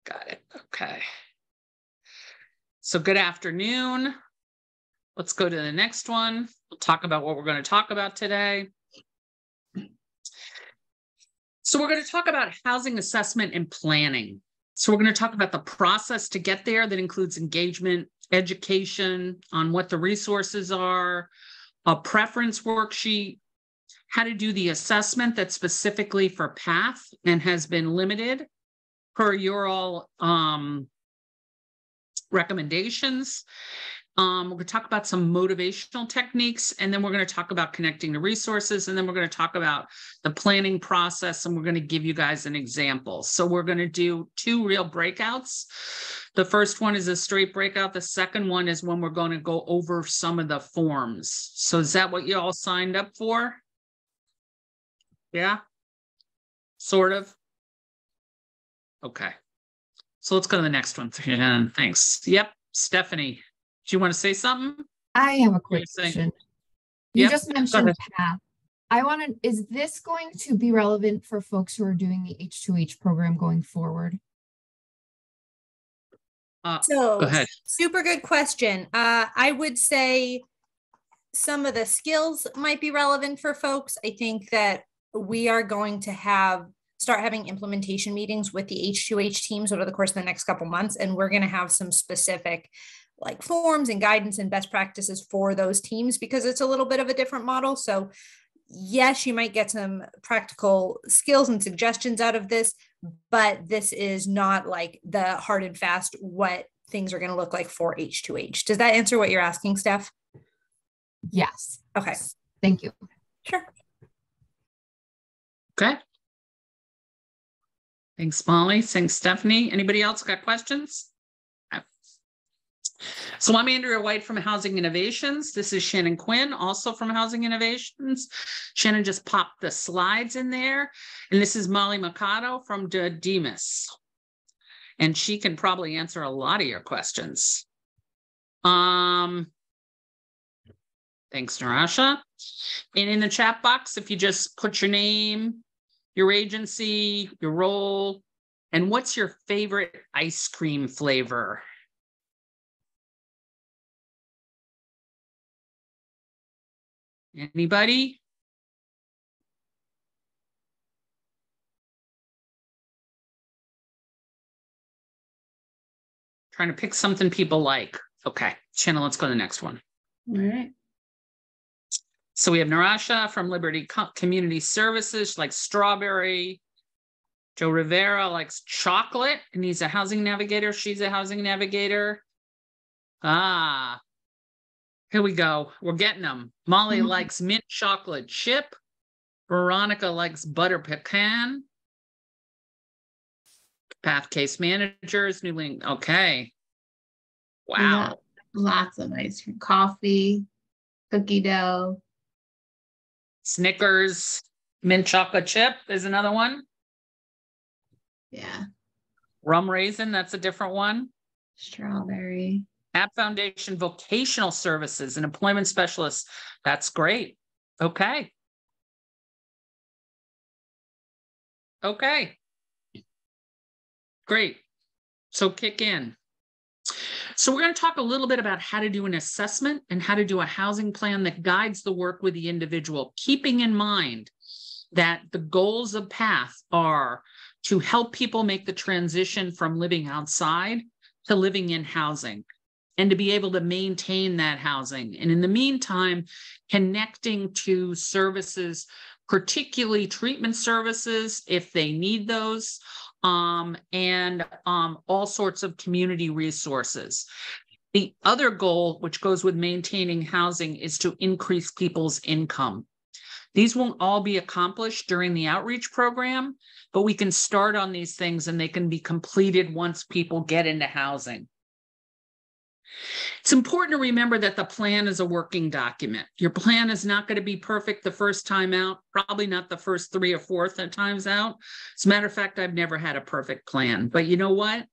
Got it. Okay. So good afternoon. Let's go to the next one. We'll talk about what we're going to talk about today. So we're going to talk about housing assessment and planning. So we're going to talk about the process to get there that includes engagement, education on what the resources are, a preference worksheet, how to do the assessment that's specifically for PATH and has been limited per your all recommendations. We're going to talk about some motivational techniques, and then we're going to talk about connecting to resources, and then we're going to talk about the planning process, and we're going to give you guys an example. So we're going to do 2 real breakouts. The first one is a straight breakout. The second one is when we're going to go over some of the forms. So is that what you all signed up for? Yeah? Sort of? Okay. So let's go to the next one. Thanks. Yep. Stephanie. Do you want to say something? I have a quick question. You just mentioned PATH. Is this going to be relevant for folks who are doing the H2H program going forward? So go ahead. Super good question. I would say some of the skills might be relevant for folks. I think that we are going to start having implementation meetings with the H2H teams over the course of the next couple months. And we're going to have some specific like forms and guidance and best practices for those teams because it's a little bit of a different model. So yes, you might get some practical skills and suggestions out of this, but this is not like the hard and fast what things are going to look like for H2H. Does that answer what you're asking, Steph? Yes. Okay. Thank you. Sure. Okay. Thanks, Molly. Thanks, Stephanie. Anybody else got questions? So I'm Andrea White from Housing Innovations. This is Shannon Quinn, also from Housing Innovations. Shannon just popped the slides in there. And this is Molly Mercado from Demas. And she can probably answer a lot of your questions. Thanks, Narasha. And in the chat box, if you just put your name, your agency, your role, and what's your favorite ice cream flavor? Anybody? Trying to pick something people like. Okay, Shannon, let's go to the next one. All right. So we have Narasha from Liberty Community Services. She likes strawberry. Joe Rivera likes chocolate, and he's a housing navigator. She's a housing navigator. Here we go. We're getting them. Molly likes mint chocolate chip. Veronica likes butter pecan. PATH case managers, New England. Okay. Wow. Lots of ice cream, coffee, cookie dough. Snickers, mint chocolate chip is another one. Yeah. Rum raisin, that's a different one. Strawberry. App Foundation Vocational Services and Employment Specialists. That's great. Okay. Okay. Great. So kick in. So we're going to talk a little bit about how to do an assessment and how to do a housing plan that guides the work with the individual, keeping in mind that the goals of PATH are to help people make the transition from living outside to living in housing and to be able to maintain that housing. And in the meantime, connecting to services, particularly treatment services, if they need those, and all sorts of community resources. The other goal, which goes with maintaining housing, is to increase people's income. These won't all be accomplished during the outreach program, but we can start on these things and they can be completed once people get into housing. It's important to remember that the plan is a working document. Your plan is not going to be perfect the first time out, probably not the first 3 or 4 times out. As a matter of fact, I've never had a perfect plan. But you know what?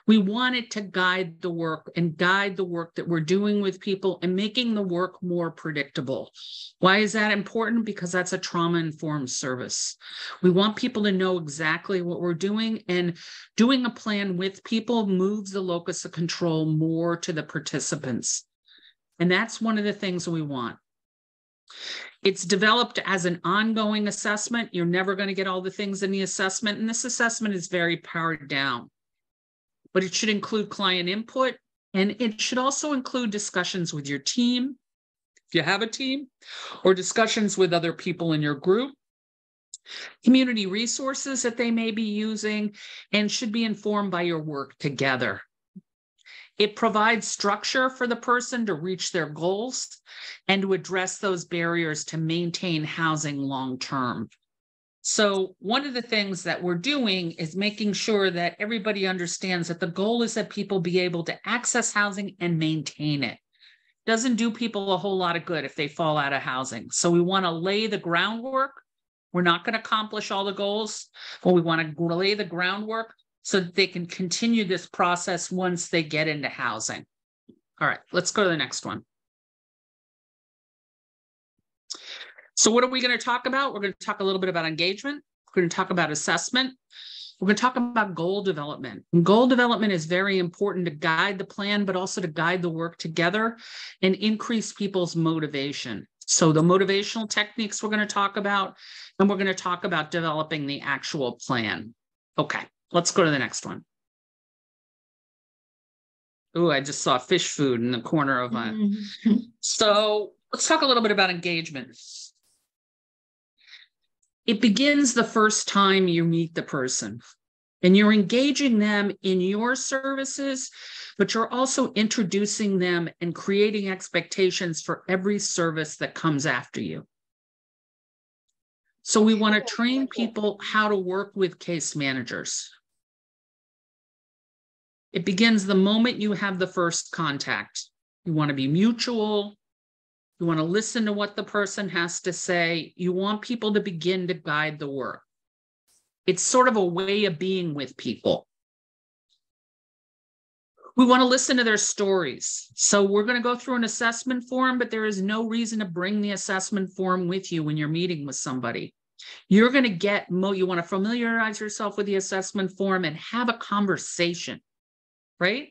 We want it to guide the work and guide the work that we're doing with people and making the work more predictable. Why is that important? Because that's a trauma-informed service. We want people to know exactly what we're doing, and doing a plan with people moves the locus of control more to the participants. And that's one of the things we want. It's developed as an ongoing assessment. You're never going to get all the things in the assessment, and this assessment is very powered down. But it should include client input, and it should also include discussions with your team, if you have a team, or discussions with other people in your group, community resources that they may be using, and should be informed by your work together. It provides structure for the person to reach their goals and to address those barriers to maintain housing long-term. So one of the things that we're doing is making sure that everybody understands that the goal is that people be able to access housing and maintain it. Doesn't do people a whole lot of good if they fall out of housing. So we want to lay the groundwork. We're not going to accomplish all the goals, but we want to lay the groundwork so that they can continue this process once they get into housing. All right, let's go to the next one. So what are we going to talk about? We're going to talk a little bit about engagement. We're going to talk about assessment. We're going to talk about goal development. And goal development is very important to guide the plan, but also to guide the work together and increase people's motivation. So the motivational techniques we're going to talk about, and we're going to talk about developing the actual plan. Okay, let's go to the next one. Oh, I just saw fish food in the corner of my... So let's talk a little bit about engagement. It begins the first time you meet the person, and you're engaging them in your services, but you're also introducing them and creating expectations for every service that comes after you. So we want to train people how to work with case managers. It begins the moment you have the first contact. You want to be mutual. You want to listen to what the person has to say. You want people to begin to guide the work. It's sort of a way of being with people. We want to listen to their stories. So we're going to go through an assessment form, but there is no reason to bring the assessment form with you when you're meeting with somebody. You're going to get, you want to familiarize yourself with the assessment form and have a conversation, right?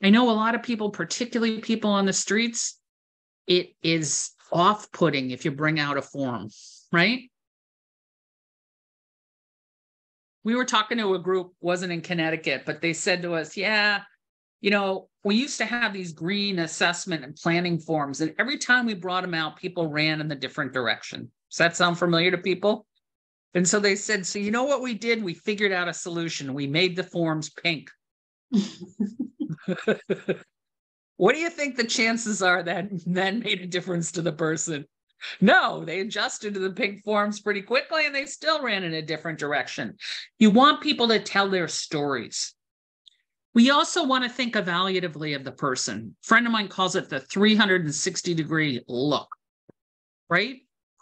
I know a lot of people, particularly people on the streets, it is off-putting if you bring out a form, right? We were talking to a group, wasn't in Connecticut, but they said to us, yeah, you know, we used to have these green assessment and planning forms, and every time we brought them out, people ran in the different direction. Does that sound familiar to people? And so they said, so you know what we did? We figured out a solution. We made the forms pink. What do you think the chances are that that made a difference to the person? No, they adjusted to the pink forms pretty quickly and they still ran in a different direction. You want people to tell their stories. We also want to think evaluatively of the person. A friend of mine calls it the 360-degree look, right?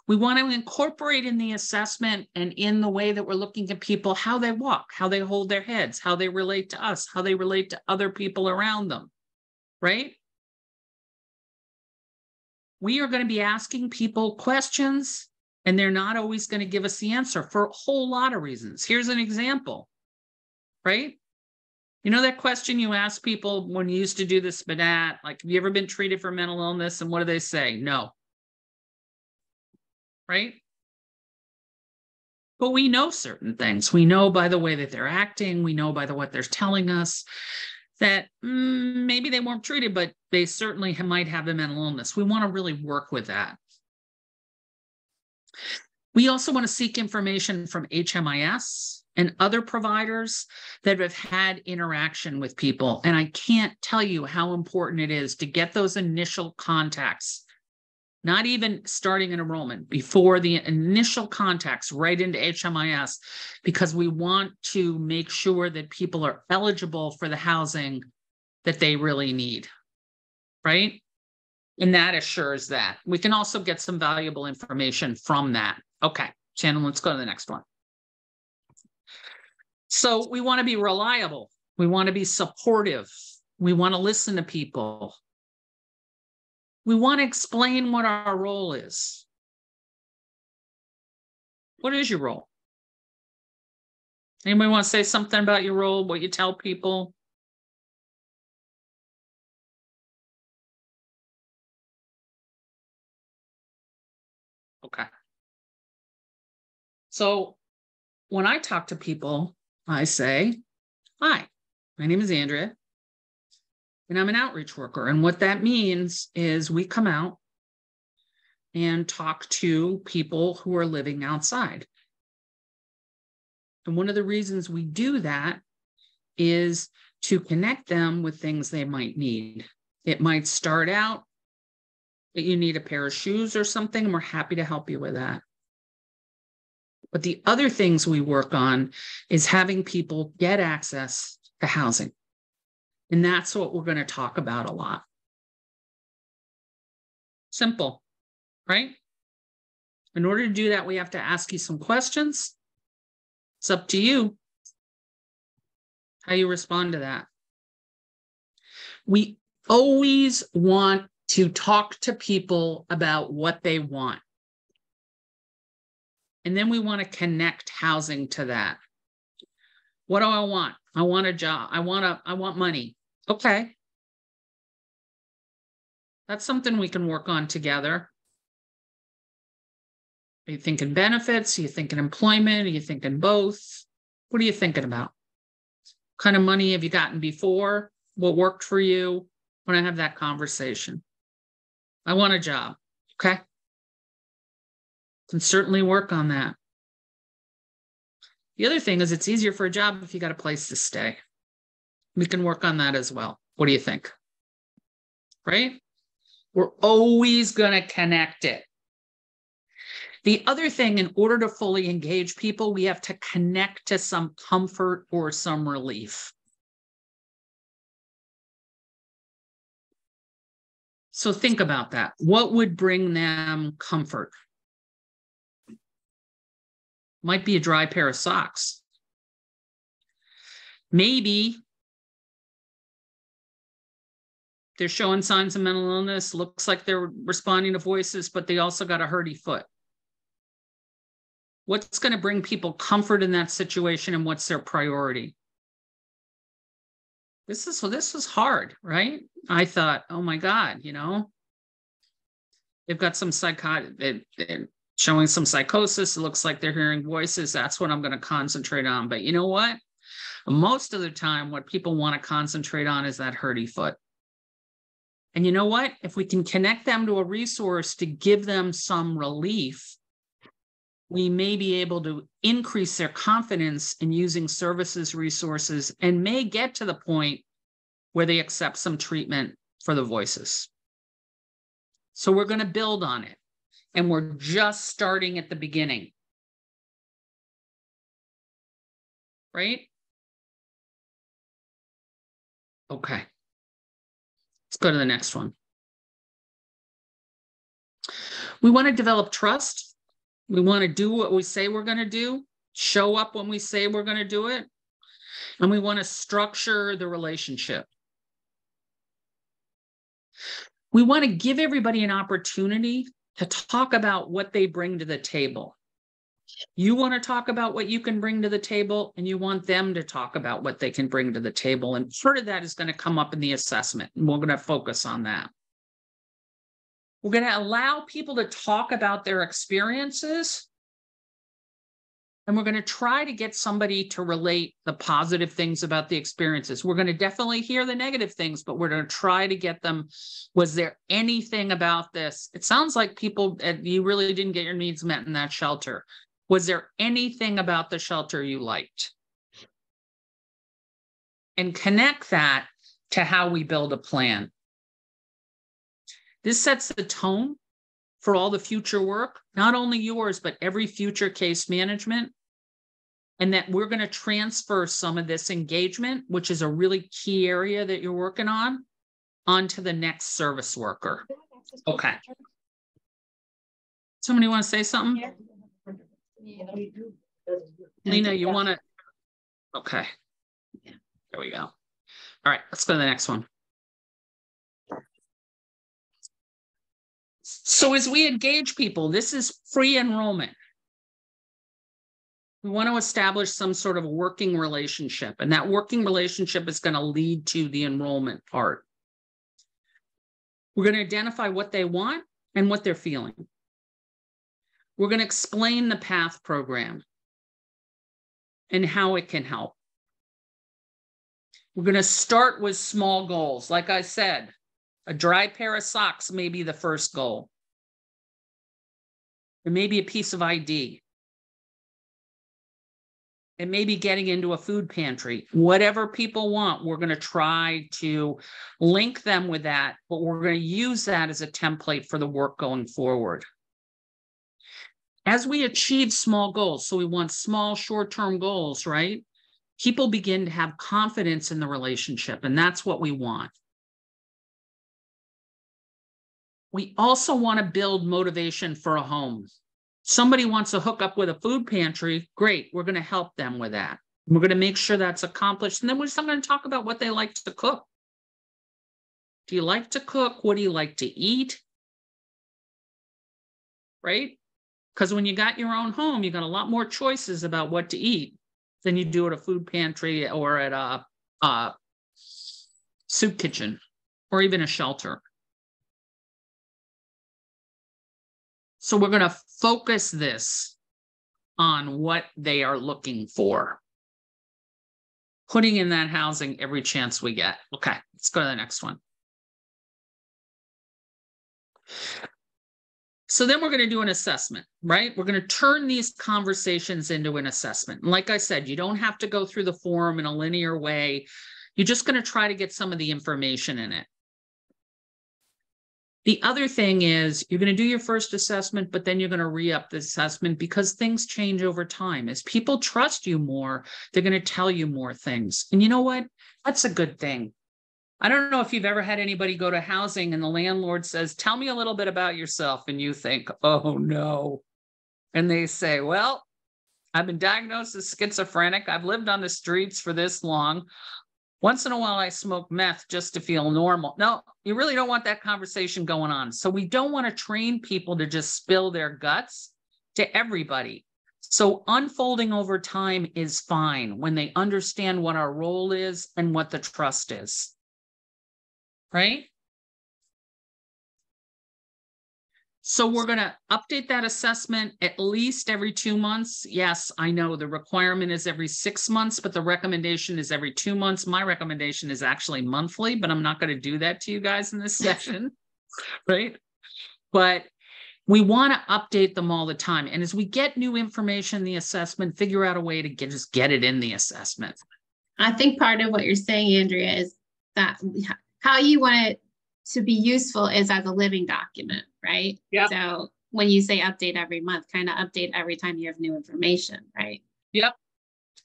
We want to incorporate in the assessment and in the way that we're looking at people, how they walk, how they hold their heads, how they relate to us, how they relate to other people around them. Right? We are going to be asking people questions, and they're not always going to give us the answer for a whole lot of reasons. Here's an example, right? You know that question you ask people when you used to do the SPNAT, like, have you ever been treated for mental illness? And what do they say? No. Right? But we know certain things. We know by the way that they're acting. We know by what they're telling us that maybe they weren't treated, but they certainly might have a mental illness. We want to really work with that. We also want to seek information from HMIS and other providers that have had interaction with people. And I can't tell you how important it is to get those initial contacts, not even starting an enrollment, before the initial contacts right into HMIS, because we want to make sure that people are eligible for the housing that they really need. right? And that assures that. We can also get some valuable information from that. Okay, Shannon, let's go to the next one. So we want to be reliable. We want to be supportive. We want to listen to people. We want to explain what our role is. What is your role? Anybody want to say something about your role, what you tell people? Okay. So when I talk to people, I say, hi, my name is Andrea, and I'm an outreach worker. And what that means is we come out and talk to people who are living outside. And one of the reasons we do that is to connect them with things they might need. It might start out that you need a pair of shoes or something, and we're happy to help you with that. But the other things we work on is having people get access to housing. And that's what we're going to talk about a lot. Simple, right? In order to do that, we have to ask you some questions. It's up to you how you respond to that. We always want to talk to people about what they want. And then we want to connect housing to that. What do I want? I want a job. I want money. Okay. That's something we can work on together. Are you thinking benefits? Are you thinking employment? Are you thinking both? What are you thinking about? What kind of money have you gotten before? What worked for you? When I have that conversation. I want a job. Okay. Can certainly work on that. The other thing is it's easier for a job if you got a place to stay. We can work on that as well. What do you think? Right? We're always going to connect it. The other thing, in order to fully engage people, we have to connect to some comfort or some relief. So think about that. What would bring them comfort? Might be a dry pair of socks. Maybe they're showing signs of mental illness, looks like they're responding to voices, but they also got a hurty foot. What's going to bring people comfort in that situation, and what's their priority? This is hard, right? I thought, oh my God, they've got some they're showing some psychosis. It looks like they're hearing voices. That's what I'm going to concentrate on. But you know what? Most of the time, what people want to concentrate on is that hurty foot. And you know what? If we can connect them to a resource to give them some relief, we may be able to increase their confidence in using services, resources, and may get to the point where they accept some treatment for the voices. So we're going to build on it. And we're just starting at the beginning. Right? Okay. Let's go to the next one. We want to develop trust. We want to do what we say we're going to do, show up when we say we're going to do it, and we want to structure the relationship. We want to give everybody an opportunity to talk about what they bring to the table. You want to talk about what you can bring to the table, and you want them to talk about what they can bring to the table. And part of that is going to come up in the assessment, and we're going to focus on that. We're going to allow people to talk about their experiences, and we're going to try to get somebody to relate the positive things about the experiences. We're going to definitely hear the negative things, but we're going to try to get them, was there anything about this? It sounds like people, you really didn't get your needs met in that shelter. Was there anything about the shelter you liked? And connect that to how we build a plan. This sets the tone for all the future work, not only yours, but every future case management. And that we're going to transfer some of this engagement, which is a really key area that you're working on, on to the next service worker. Okay. Somebody want to say something? Lena, you want to? Okay. There we go. All right, let's go to the next one. So as we engage people, this is free enrollment. We want to establish some sort of working relationship, and that working relationship is going to lead to the enrollment part. We're going to identify what they want and what they're feeling. We're going to explain the PATH program and how it can help. We're going to start with small goals. Like I said, a dry pair of socks may be the first goal. It may be a piece of ID. It may be getting into a food pantry. Whatever people want, we're going to try to link them with that, but we're going to use that as a template for the work going forward. As we achieve small goals, so we want small short-term goals, right? People begin to have confidence in the relationship, and that's what we want. We also want to build motivation for a home. Somebody wants to hook up with a food pantry, great, we're going to help them with that. We're going to make sure that's accomplished, and then we're just going to talk about what they like to cook. Do you like to cook? What do you like to eat? Right? Because when you got your own home, you got a lot more choices about what to eat than you do at a food pantry or at a soup kitchen or even a shelter. So we're going to focus this on what they are looking for. Putting in that housing every chance we get. Okay, let's go to the next one. So then we're going to do an assessment, right? We're going to turn these conversations into an assessment. And like I said, you don't have to go through the form in a linear way. You're just going to try to get some of the information in it. The other thing is you're going to do your first assessment, but then you're going to re-up the assessment because things change over time. As people trust you more, they're going to tell you more things. And you know what? That's a good thing. I don't know if you've ever had anybody go to housing and the landlord says, tell me a little bit about yourself. And you think, oh no. And they say, well, I've been diagnosed as schizophrenic. I've lived on the streets for this long. Once in a while, I smoke meth just to feel normal. No, you really don't want that conversation going on. So we don't want to train people to just spill their guts to everybody. So unfolding over time is fine when they understand what our role is and what the trust is. Right? So we're going to update that assessment at least every 2 months. Yes, I know the requirement is every 6 months, but the recommendation is every 2 months. My recommendation is actually monthly, but I'm not going to do that to you guys in this session, right? But we want to update them all the time. And as we get new information in the assessment, figure out a way to just get it in the assessment. I think part of what you're saying, Andrea, is that how you want it to be useful is as a living document, right? Yeah. So when you say update every month, kind of update every time you have new information, right? Yep.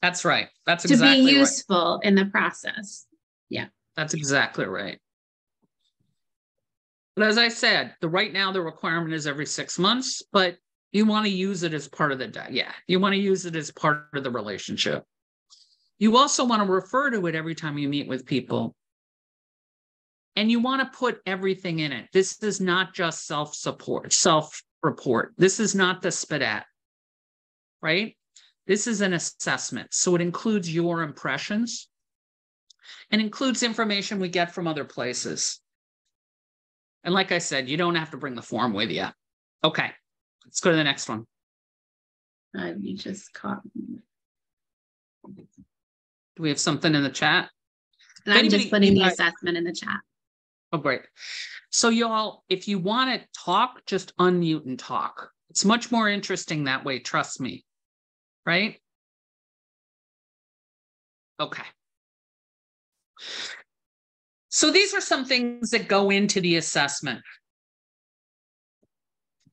That's right. That's exactly right. To be useful in the process. Yeah. That's exactly right. But as I said, right now the requirement is every 6 months, but you want to use it as part of you want to use it as part of the relationship. You also want to refer to it every time you meet with people. And you want to put everything in it. This is not just self-report. This is not the SPDAT, right? This is an assessment. So it includes your impressions and includes information we get from other places. And like I said, you don't have to bring the form with you. Okay, let's go to the next one. You just caught me. Do we have something in the chat? And I'm just putting the assessment in the chat. Oh, great. So y'all, if you want to talk, just unmute and talk. It's much more interesting that way, trust me. Right? Okay. So these are some things that go into the assessment.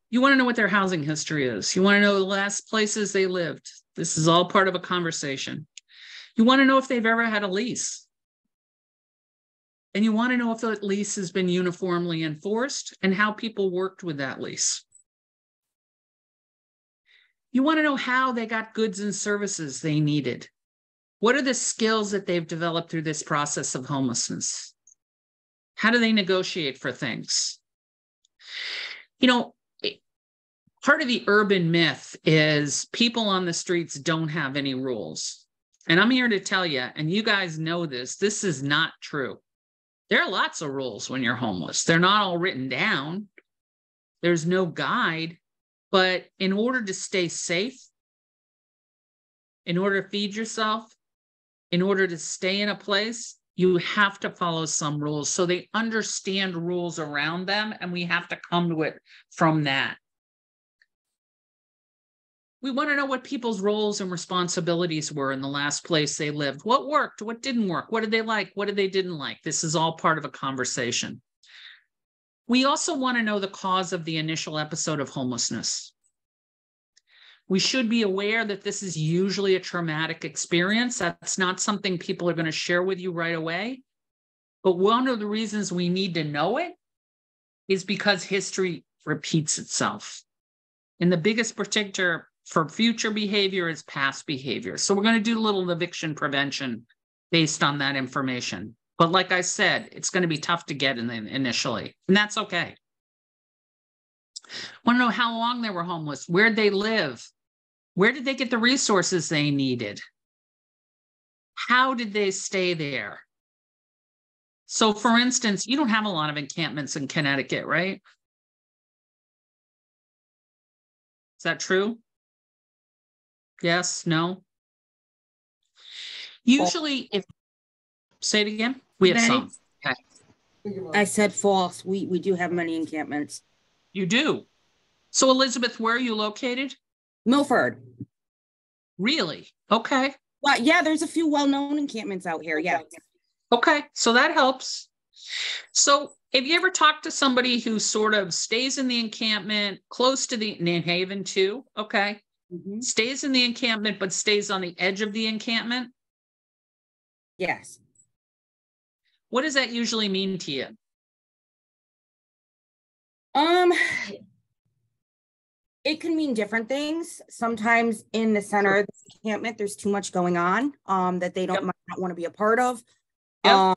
You want to know what their housing history is. You want to know the last places they lived. This is all part of a conversation. You want to know if they've ever had a lease. And you want to know if the lease has been uniformly enforced and how people worked with that lease. You want to know how they got goods and services they needed. What are the skills that they've developed through this process of homelessness? How do they negotiate for things? You know, part of the urban myth is people on the streets don't have any rules. And I'm here to tell you, and you guys know this is not true. There are lots of rules when you're homeless. They're not all written down. There's no guide. But in order to stay safe, in order to feed yourself, in order to stay in a place, you have to follow some rules. So they understand rules around them, and we have to come to it from that. We want to know what people's roles and responsibilities were in the last place they lived. What worked? What didn't work? What did they like? What did they didn't like? This is all part of a conversation. We also want to know the cause of the initial episode of homelessness. We should be aware that this is usually a traumatic experience. That's not something people are going to share with you right away. But one of the reasons we need to know it is because history repeats itself. And the biggest predictor for future behavior is past behavior. So we're going to do a little eviction prevention based on that information. But like I said, it's going to be tough to get in initially, and that's okay. Want to know how long they were homeless, where'd they live, where did they get the resources they needed, how did they stay there? So for instance, you don't have a lot of encampments in Connecticut, right? Is that true? Yes, no? Usually, say it again. We have some. Okay. I said false. We do have many encampments. You do. So Elizabeth, where are you located? Milford. Really? Okay. Well, yeah, there's a few well-known encampments out here. Yeah. Okay. So that helps. So have you ever talked to somebody who sort of stays in the encampment close to the Haven too? Okay. Mm-hmm. Stays in the encampment, but stays on the edge of the encampment? Yes. What does that usually mean to you? It can mean different things. Sometimes in the center of the encampment, there's too much going on that they might not want to be a part of. Yep.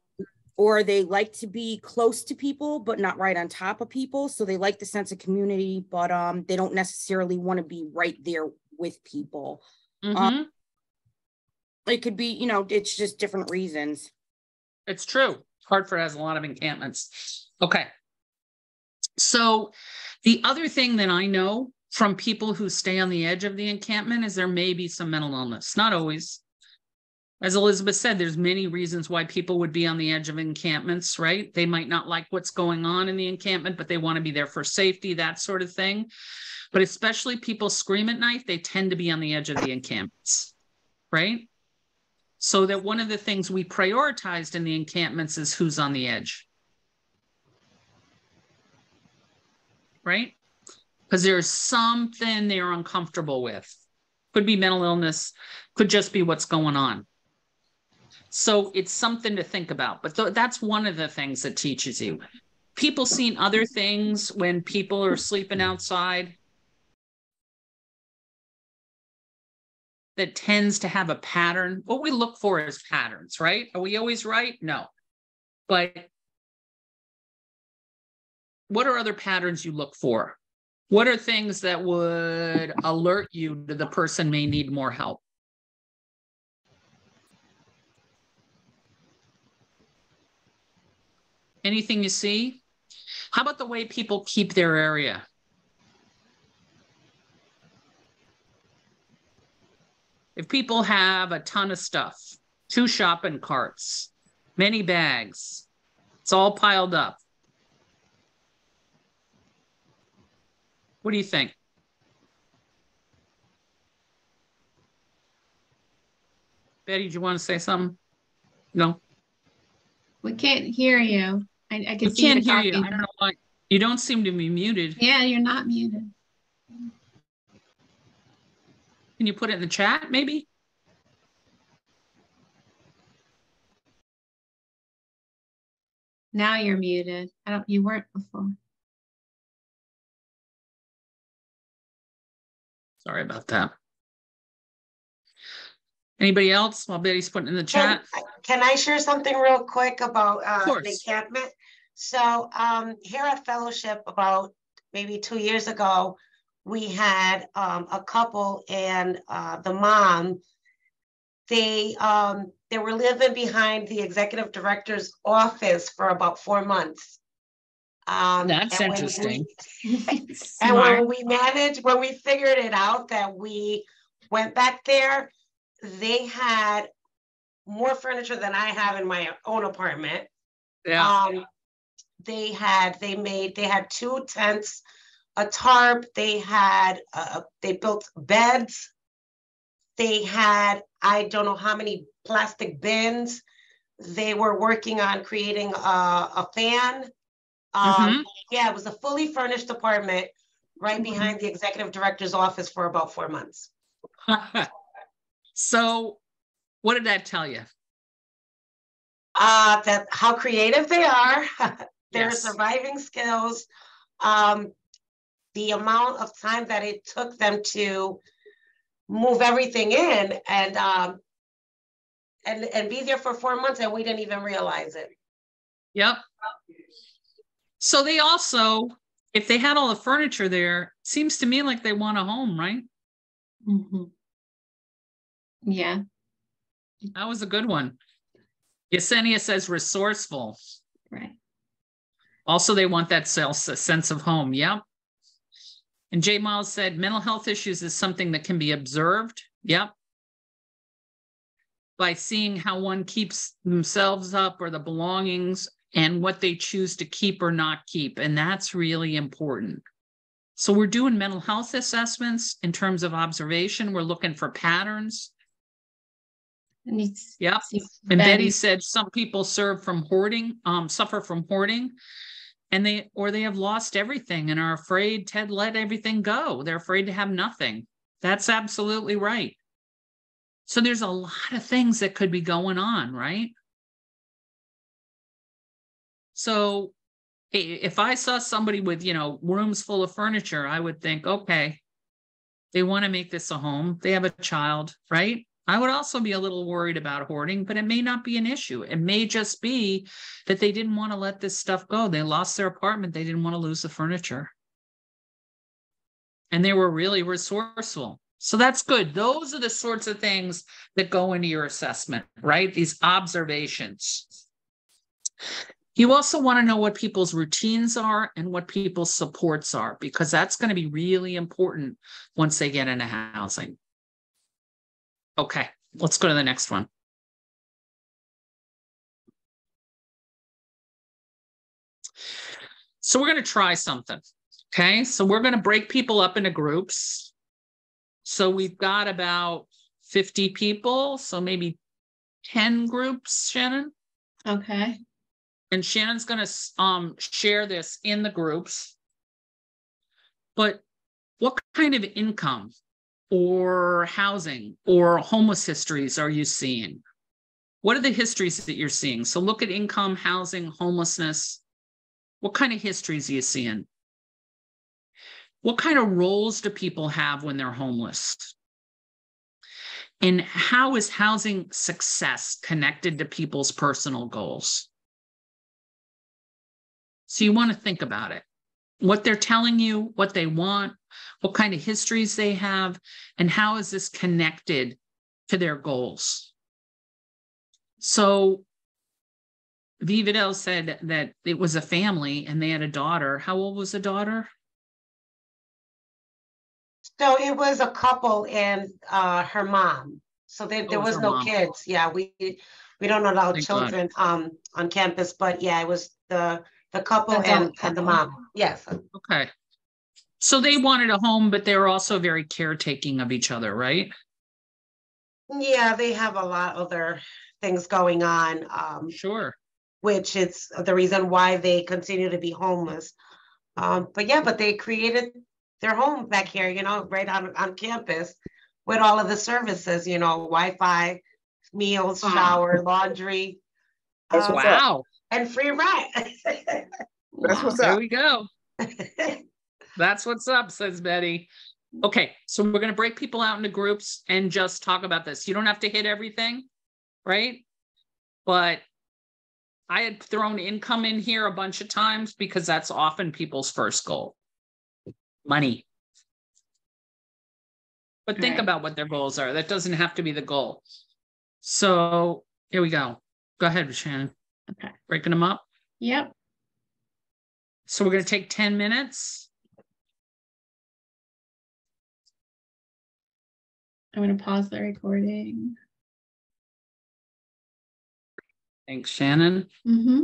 Or they like to be close to people, but not right on top of people. So they like the sense of community, but they don't necessarily want to be right there with people. Mm-hmm. It could be, it's just different reasons. It's true. Hartford has a lot of encampments. Okay. So the other thing that I know from people who stay on the edge of the encampment is there may be some mental illness. Not always. As Elizabeth said, there's many reasons why people would be on the edge of encampments, right? They might not like what's going on in the encampment, but they want to be there for safety, that sort of thing. But especially people scream at night, they tend to be on the edge of the encampments, right? So that one of the things we prioritized in the encampments is who's on the edge, right? Because there's something they're uncomfortable with. Could be mental illness, could just be what's going on. So it's something to think about. But that's one of the things that teaches you. People seen other things when people are sleeping outside that tends to have a pattern. What we look for is patterns, right? Are we always right? No. But what are other patterns you look for? What are things that would alert you that the person may need more help? Anything you see? How about the way people keep their area? If people have a ton of stuff, 2 shopping carts, many bags, it's all piled up. What do you think? Betty, do you want to say something? No? We can't hear you. I can see you. I don't know why. You don't seem to be muted. Yeah, you're not muted. Can you put it in the chat, maybe? Now you're muted. You weren't before. Sorry about that. Anybody else while Betty's putting in the chat? Can I share something real quick about an encampment? So here at Fellowship, about maybe 2 years ago, we had a couple and the mom. They were living behind the executive director's office for about 4 months. That's interesting. And when we figured it out that we went back there, they had more furniture than I have in my own apartment. Yeah. They had 2 tents, a tarp. They built beds. They had, I don't know how many plastic bins. They were working on creating a fan. Yeah, it was a fully furnished apartment right behind the executive director's office for about 4 months. So what did that tell you? That how creative they are, their Yes. surviving skills, the amount of time that it took them to move everything in and be there for 4 months, and we didn't even realize it. Yep. So they also, if they had all the furniture there, seems to me like they want a home, right? Mm-hmm. Yeah. That was a good one. Yesenia says resourceful. Right. Also, they want that sense of home. Yep. And Jay Miles said mental health issues is something that can be observed. Yep. By seeing how one keeps themselves up or the belongings and what they choose to keep or not keep. And that's really important. So we're doing mental health assessments in terms of observation. We're looking for patterns. Yep. And Betty said some people suffer from hoarding, and they have lost everything and are afraid to let everything go. They're afraid to have nothing. That's absolutely right. So there's a lot of things that could be going on, right? So if I saw somebody with, rooms full of furniture, I would think, okay, they want to make this a home. They have a child, right? I would also be a little worried about hoarding, but it may not be an issue. It may just be that they didn't want to let this stuff go. They lost their apartment. They didn't want to lose the furniture. And they were really resourceful. So that's good. Those are the sorts of things that go into your assessment, right? These observations. You also want to know what people's routines are and what people's supports are, because that's going to be really important once they get into housing. Okay, let's go to the next one. So we're going to try something. Okay, so we're going to break people up into groups. So we've got about 50 people, so maybe 10 groups, Shannon. Okay. And Shannon's going to share this in the groups. But what kind of income or housing or homeless histories are you seeing? What are the histories that you're seeing? So look at income, housing, homelessness. What kind of histories are you seeing? What kind of roles do people have when they're homeless? And how is housing success connected to people's personal goals? So you want to think about it. What they're telling you, what they want, what kind of histories they have, and how is this connected to their goals? So Vividel said that it was a family and they had a daughter. How old was the daughter? So it was a couple and her mom. So there was no kids. Yeah, we don't allow children on campus, but yeah, it was the couple and the mom. Yes. Okay. So they wanted a home, but they were also very caretaking of each other, right? Yeah, they have a lot of other things going on. Sure. Which is the reason why they continue to be homeless. But they created their home back here, right on campus with all of the services, Wi-Fi, meals, shower, laundry. Wow. and free rent. That's what's There up. we go. That's what's up, says Betty. Okay, so we're going to break people out into groups and just talk about this. You don't have to hit everything, right? But I had thrown income in here a bunch of times because that's often people's first goal. Money. But think about what their goals are. That doesn't have to be the goal. So here we go. Go ahead, Shannon. Okay. Breaking them up. Yep. So we're going to take 10 minutes. I'm going to pause the recording. Thanks, Shannon. Mm-hmm.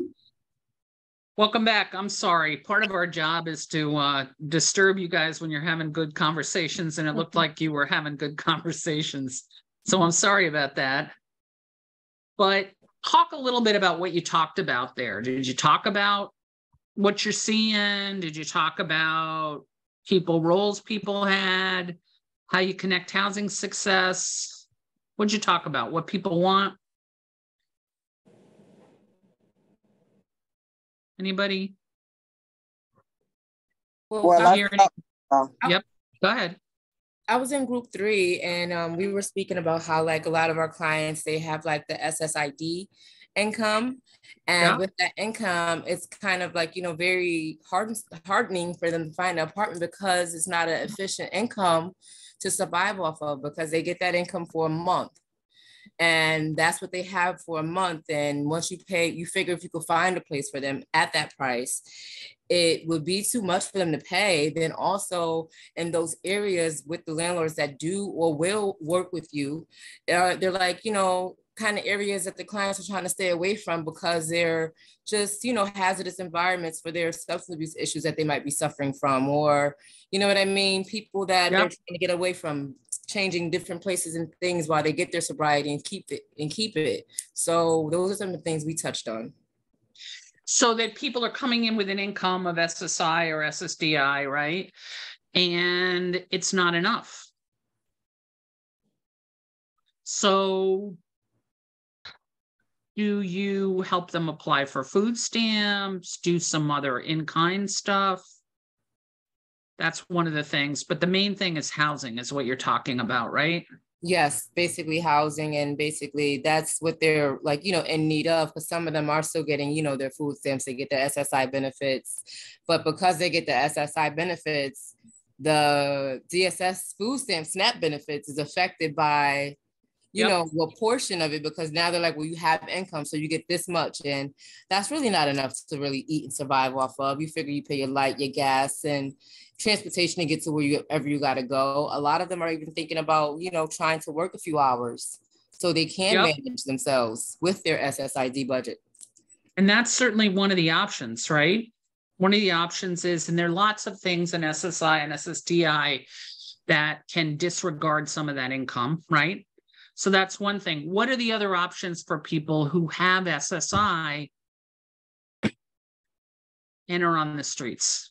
Welcome back. I'm sorry. Part of our job is to disturb you guys when you're having good conversations, and it looked like you were having good conversations. So I'm sorry about that. But talk a little bit about what you talked about there. Did you talk about what you're seeing? Did you talk about roles people had, how you connect housing success? What'd you talk about? What people want? Anybody? Well, Yep. Go ahead. I was in group 3, and we were speaking about how like a lot of our clients, they have like the SSID income. And with that income, it's kind of like, very hardening for them to find an apartment because it's not an efficient income to survive off of, because they get that income for a month. And that's what they have for a month. And once you pay, you figure if you could find a place for them at that price, it would be too much for them to pay. Then also in those areas with the landlords that do or will work with you, they're like, kind of areas that the clients are trying to stay away from because they're just, hazardous environments for their substance abuse issues that they might be suffering from, or, you know what I mean? People that they're trying to get away from, changing different places and things while they get their sobriety and keep it. So those are some of the things we touched on. So that people are coming in with an income of SSI or SSDI, right? And it's not enough. So do you help them apply for food stamps, do some other in-kind stuff? That's one of the things, but the main thing is housing is what you're talking about, right? Yes, basically housing, and basically that's what they're like, in need of, because some of them are still getting, their food stamps, they get their SSI benefits, but because they get the SSI benefits, the DSS food stamp SNAP benefits is affected by, what portion of it, because now they're like, well, you have income, so you get this much. And that's really not enough to really eat and survive off of. You figure you pay your light, your gas, and transportation to get to wherever you got to go. A lot of them are even thinking about, trying to work a few hours so they can manage themselves with their SSID budget. And that's certainly one of the options, right? One of the options is, and there are lots of things in SSI and SSDI that can disregard some of that income, right? So that's one thing. What are the other options for people who have SSI and are on the streets?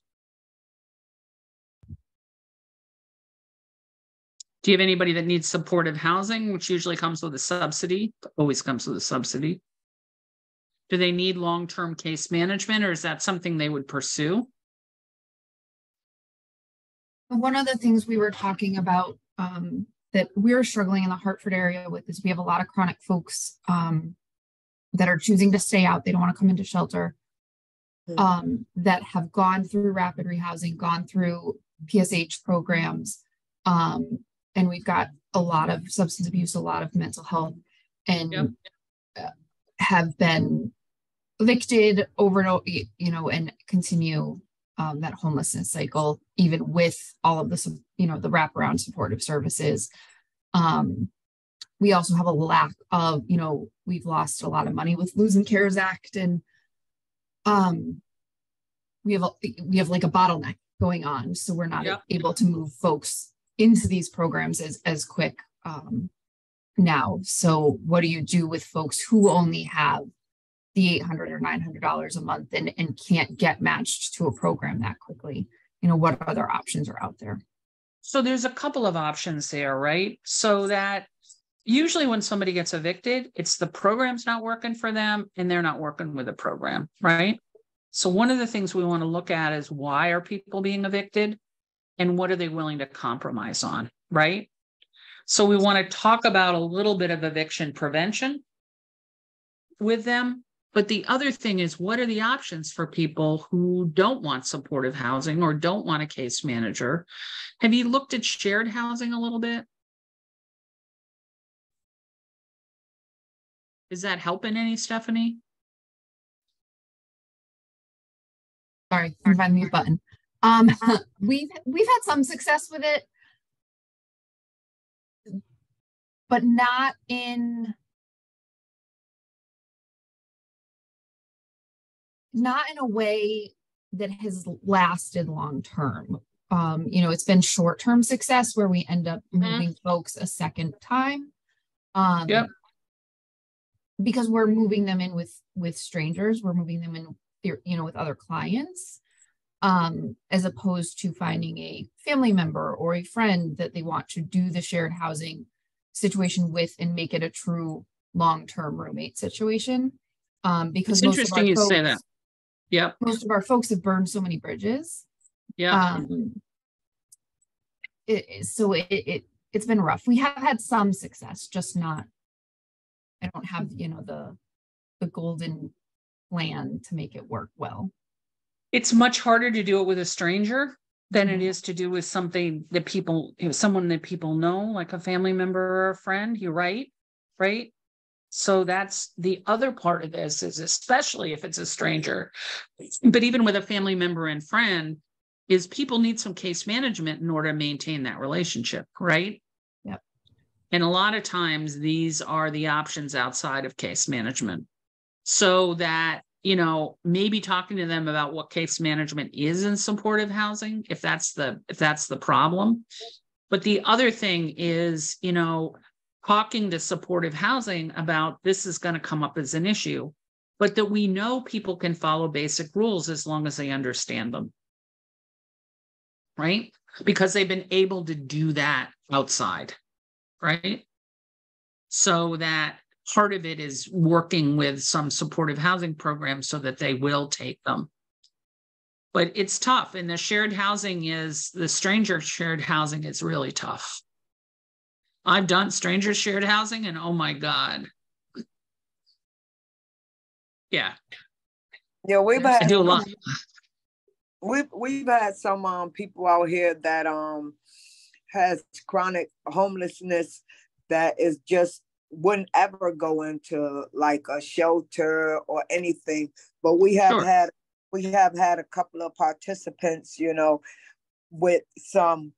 Do you have anybody that needs supportive housing, which usually comes with a subsidy, always comes with a subsidy? Do they need long-term case management, or is that something they would pursue? One of the things we were talking about that we're struggling in the Hartford area with is we have a lot of chronic folks that are choosing to stay out. They don't want to come into shelter, that have gone through rapid rehousing, gone through PSH programs. And we've got a lot of substance abuse, a lot of mental health, and have been evicted over and over, and continue that homelessness cycle, even with all of the, the wraparound supportive services. We also have a lack of, we've lost a lot of money with losing CARES Act, and we have like a bottleneck going on, so we're not able to move folks into these programs as quick now. So what do you do with folks who only have the $800 or $900 a month and can't get matched to a program that quickly? What other options are out there? So there's a couple of options there, right? So that usually when somebody gets evicted, it's the program's not working for them and they're not working with the program, right? So one of the things we want to look at is why are people being evicted and what are they willing to compromise on, right? So we want to talk about a little bit of eviction prevention with them. But the other thing is, what are the options for people who don't want supportive housing or don't want a case manager? Have you looked at shared housing a little bit? Is that helping any, Stephanie? Sorry, I find the mute button. We've had some success with it, but not in a way that has lasted long term. It's been short-term success where we end up moving folks a second time. Yep. Because we're moving them in with strangers, we're moving them in, with other clients, as opposed to finding a family member or a friend that they want to do the shared housing situation with and make it a true long-term roommate situation. Because it's interesting you say that. Yep. Most of our folks have burned so many bridges. Yeah. It's been rough. We have had some success, just not. I don't have the golden plan to make it work well. It's much harder to do it with a stranger than it is to do with someone that people know, like a family member or a friend. You're right. So that's the other part of this, is especially if it's a stranger, but even with a family member and friend, is people need some case management in order to maintain that relationship, right? Yep. And a lot of times these are the options outside of case management. So that, maybe talking to them about what case management is in supportive housing, if that's the problem. But the other thing is, talking to supportive housing about this is going to come up as an issue, but that we know people can follow basic rules as long as they understand them, right? Because they've been able to do that outside, right? So that part of it is working with some supportive housing programs so that they will take them. But it's tough. And the stranger shared housing is really tough. I've done stranger shared housing and oh my God. Yeah. Yeah, I do a lot. We've had some people out here that has chronic homelessness that is just wouldn't ever go into like a shelter or anything. But we have had a couple of participants, with some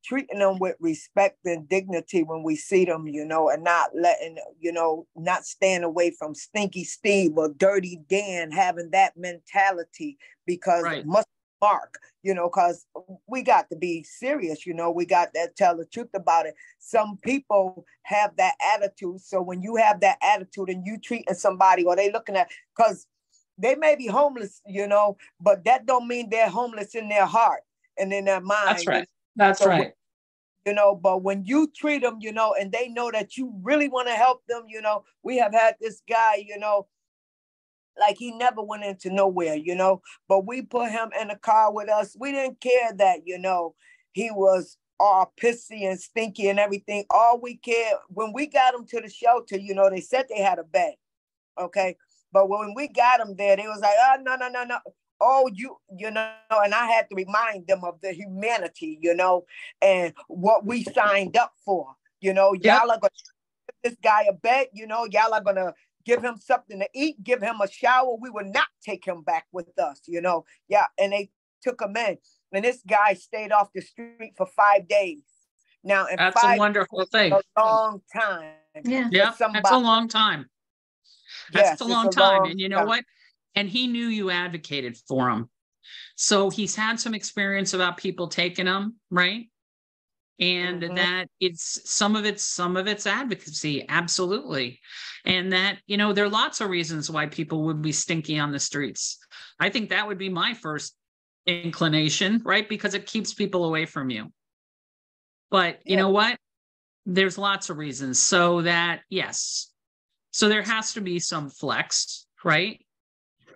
treating them with respect and dignity when we see them, and not letting, not staying away from Stinky Steve or Dirty Dan, having that mentality, because must mark, because we got to be serious, we got to tell the truth about it. Some people have that attitude. So when you have that attitude and you treating somebody, or they looking at, because they may be homeless, but that don't mean they're homeless in their heart and in their mind. That's right. That's right. But when you treat them, and they know that you really want to help them, we have had this guy, like he never went into nowhere, but we put him in a car with us. We didn't care that, he was all pissy and stinky and everything. All we cared, when we got him to the shelter, they said they had a bed. Okay. But when we got him there, they was like, oh, no. Oh, and I had to remind them of the humanity, and what we signed up for, y'all are going to give this guy a bed, y'all are going to give him something to eat, give him a shower. We will not take him back with us, Yeah, and they took him in. And this guy stayed off the street for 5 days. Now, and that's a wonderful thing. A long time. Yeah, that's a long time. That's a long time. And you know what? And he knew you advocated for him. So he's had some experience about people taking him, right? And that it's some of it's advocacy, absolutely. And that, there are lots of reasons why people would be stinky on the streets. I think that would be my first inclination, right? Because it keeps people away from you. But you know what? There's lots of reasons. So that, yes. So there has to be some flex, right?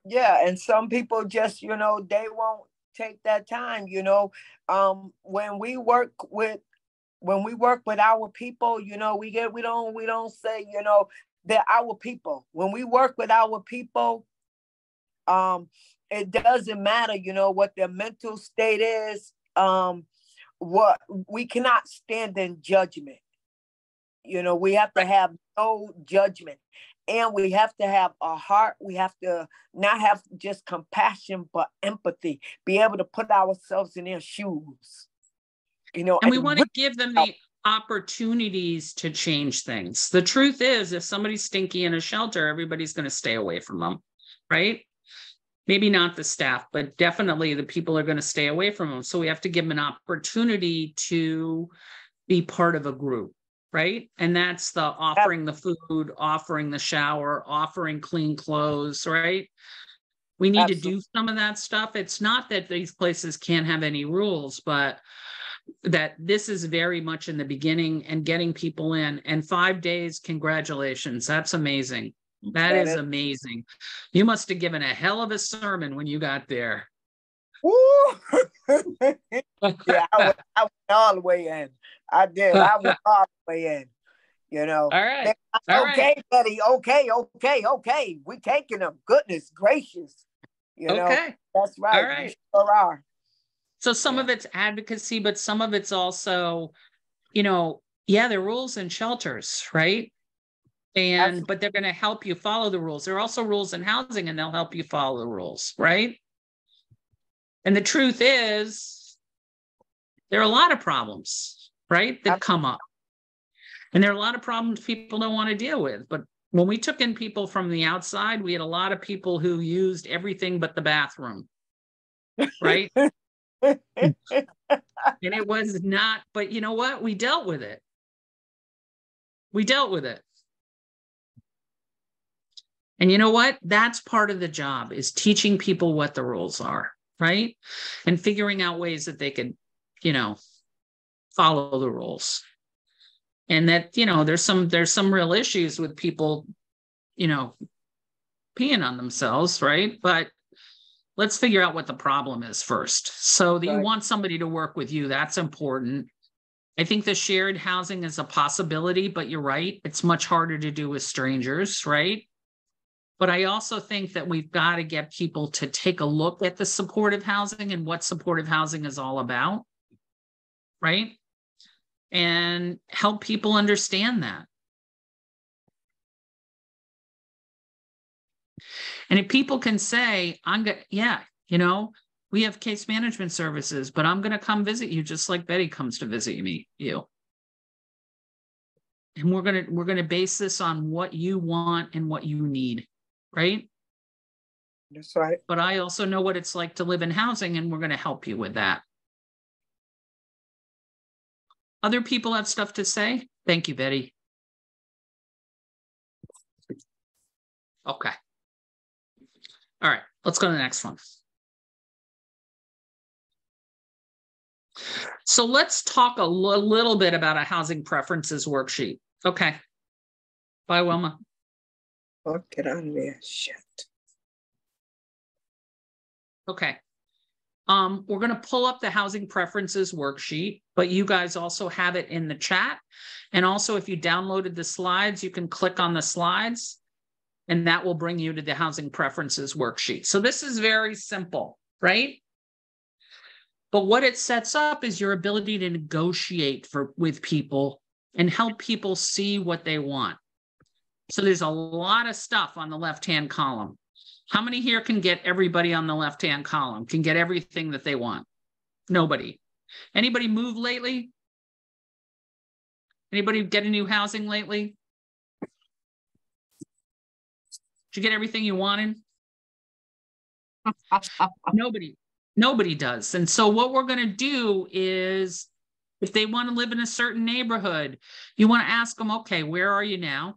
Yeah, and some people just, you know, they won't take that time, you know. When we work with our people, you know, we don't say, you know, they're our people. When we work with our people, it doesn't matter, you know, what their mental state is. What we cannot stand in judgment. You know, we have to have no judgment. And we have to have a heart. We have to not have just compassion, but empathy. Be able to put ourselves in their shoes. You know, and we want to give them the opportunities to change things. The truth is, if somebody's stinky in a shelter, everybody's going to stay away from them, right? Maybe not the staff, but definitely the people are going to stay away from them. So we have to give them an opportunity to be part of a group, right? And that's the offering the food, offering the shower, offering clean clothes, right? We need to do some of that stuff. It's not that these places can't have any rules, but that this is very much in the beginning and getting people in. And 5 days, congratulations. That's amazing. That is amazing. You must have given a hell of a sermon when you got there. Yeah, I went all the way in. I did. I went all the way in. You know. All right. Okay, Betty. Okay. We taking them. Goodness gracious. You know. That's right. All right. We sure are. So some of it's advocacy, but some of it's also, you know, there are rules in shelters, right? But they're going to help you follow the rules. There are also rules in housing, and they'll help you follow the rules, right? And the truth is, there are a lot of problems, right, that come up. And there are a lot of problems people don't want to deal with. But when we took in people from the outside, we had a lot of people who used everything but the bathroom, right? And it was not, but you know what? We dealt with it. And you know what? That's part of the job, is teaching people what the rules are, right? And figuring out ways that they could, you know, follow the rules. And that, you know, there's some real issues with people, you know, peeing on themselves, right? But let's figure out what the problem is first. So that you want somebody to work with you. That's important. I think the shared housing is a possibility, but you're right. It's much harder to do with strangers, right? But I also think that we've got to get people to take a look at the supportive housing and what supportive housing is all about, right? And help people understand that. And if people can say, you know, we have case management services, but I'm going to come visit you just like Betty comes to visit you. And we're going to base this on what you want and what you need, right? That's right. But I also know what it's like to live in housing, and we're going to help you with that. Other people have stuff to say? Thank you, Betty. Okay. All right, let's go to the next one. So let's talk a little bit about a housing preferences worksheet. Okay. Bye, Wilma. Oh, get out of there. Shit. Okay. We're going to pull up the housing preferences worksheet, but you guys also have it in the chat. And also, if you downloaded the slides, you can click on the slides, and that will bring you to the housing preferences worksheet. So this is very simple, right? But what it sets up is your ability to negotiate with people and help people see what they want. So there's a lot of stuff on the left-hand column. How many here can get everybody on the left-hand column, can get everything that they want? Nobody. Anybody move lately? Anybody get a new housing lately? Did you get everything you wanted? Nobody does. And so what we're going to do is, if they want to live in a certain neighborhood, you want to ask them, okay, where are you now?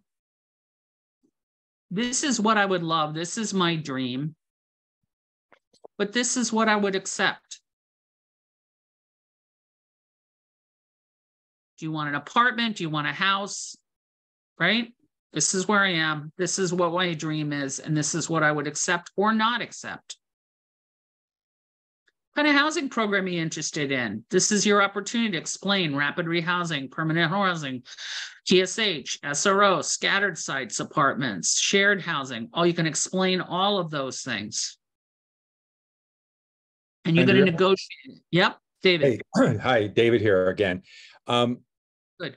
This is what I would love. This is my dream. But this is what I would accept. Do you want an apartment? Do you want a house? Right? This is where I am. This is what my dream is. And this is what I would accept or not accept. What kind of housing program are you interested in? This is your opportunity to explain rapid rehousing, permanent housing, TSH, SRO, scattered sites, apartments, shared housing. Oh, you can explain all of those things. And you're going to negotiate. Yep, David. Hey. Hi, David here again. Good.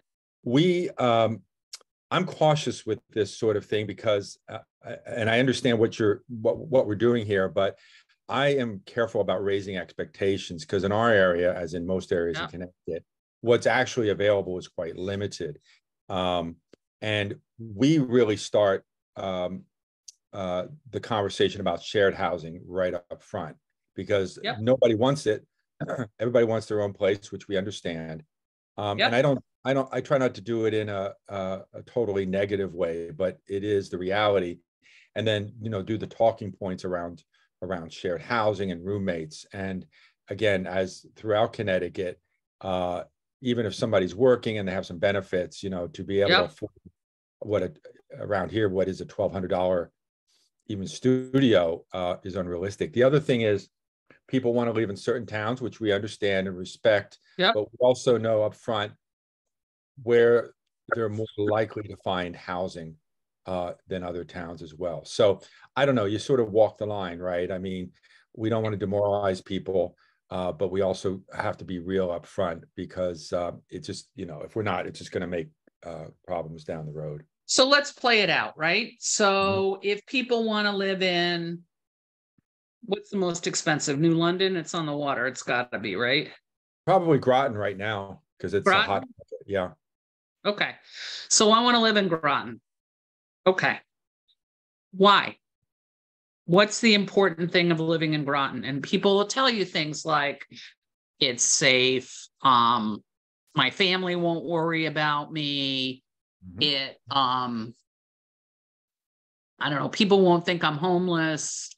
I'm cautious with this sort of thing because, and I understand what we're doing here, but I am careful about raising expectations because in our area, as in most areas in Connecticut, what's actually available is quite limited. And we really start the conversation about shared housing right up front because nobody wants it. Everybody wants their own place, which we understand. And I try not to do it in a totally negative way, but it is the reality. And then, do the talking points around shared housing and roommates. And again, as throughout Connecticut, even if somebody's working and they have some benefits, to be able to afford around here, what is a $1,200 even studio is unrealistic. The other thing is people want to live in certain towns, which we understand and respect, but we also know up front where they're more likely to find housing than other towns as well. So I don't know, you sort of walk the line, right? I mean, we don't want to demoralize people, but we also have to be real up front because it's just, if we're not, it's just going to make problems down the road. So let's play it out, right? So if people want to live in, what's the most expensive? New London? It's on the water. It's got to be, right? Probably Groton right now because it's a hot market. Yeah. Okay. So I want to live in Groton. Okay. Why? What's the important thing of living in Groton? And people will tell you things like, it's safe. My family won't worry about me. I don't know. People won't think I'm homeless.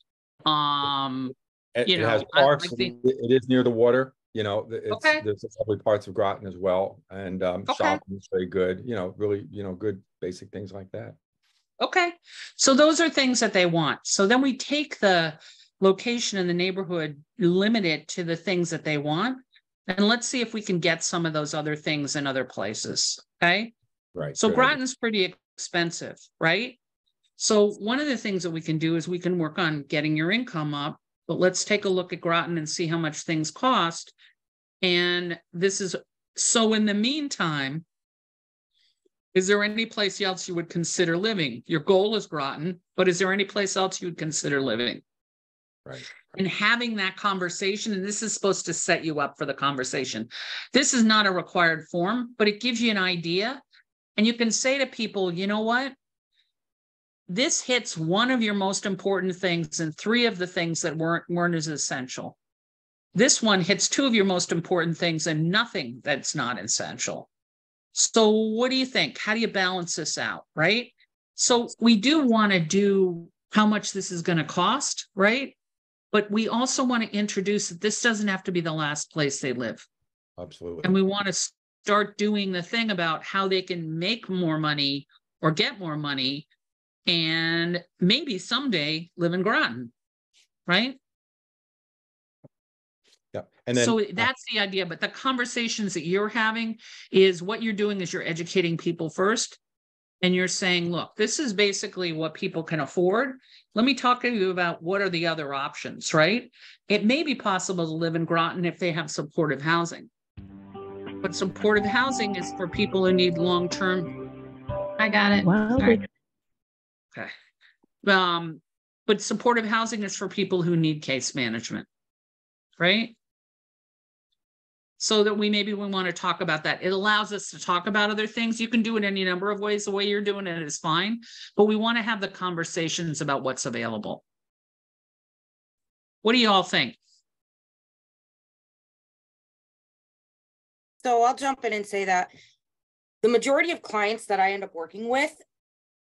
It has parks. It is near the water. There's probably parts of Groton as well. And shopping is very good. Really, good basic things like that. Okay. So those are things that they want. So then we take the location in the neighborhood, limit it to the things that they want. And let's see if we can get some of those other things in other places. Okay. Right. So Groton's pretty expensive, right? So one of the things that we can do is we can work on getting your income up, but let's take a look at Groton and see how much things cost. And this is, so in the meantime, is there any place else you would consider living? Your goal is Groton, but is there any place else you would consider living? Right. And having that conversation, and this is supposed to set you up for the conversation. This is not a required form, but it gives you an idea. And you can say to people, you know what? This hits one of your most important things and three of the things that weren't as essential. This one hits two of your most important things and nothing that's not essential. So what do you think? How do you balance this out, right? So we do want to do how much this is going to cost, right? But we also want to introduce that this doesn't have to be the last place they live. Absolutely. And we want to start doing the thing about how they can make more money or get more money and maybe someday live in Groton, right? Yeah. And then, so that's the idea. But the conversations that you're having is what you're doing is you're educating people first. And you're saying, look, this is basically what people can afford. Let me talk to you about what are the other options, right? It may be possible to live in Groton if they have supportive housing. But supportive housing is for people who need long-term. I got it. Wow. Okay. But supportive housing is for people who need case management, right? So that we want to talk about that. It allows us to talk about other things. You can do it any number of ways. The way you're doing it is fine, but we want to have the conversations about what's available. What do you all think? So I'll jump in and say that the majority of clients that I end up working with,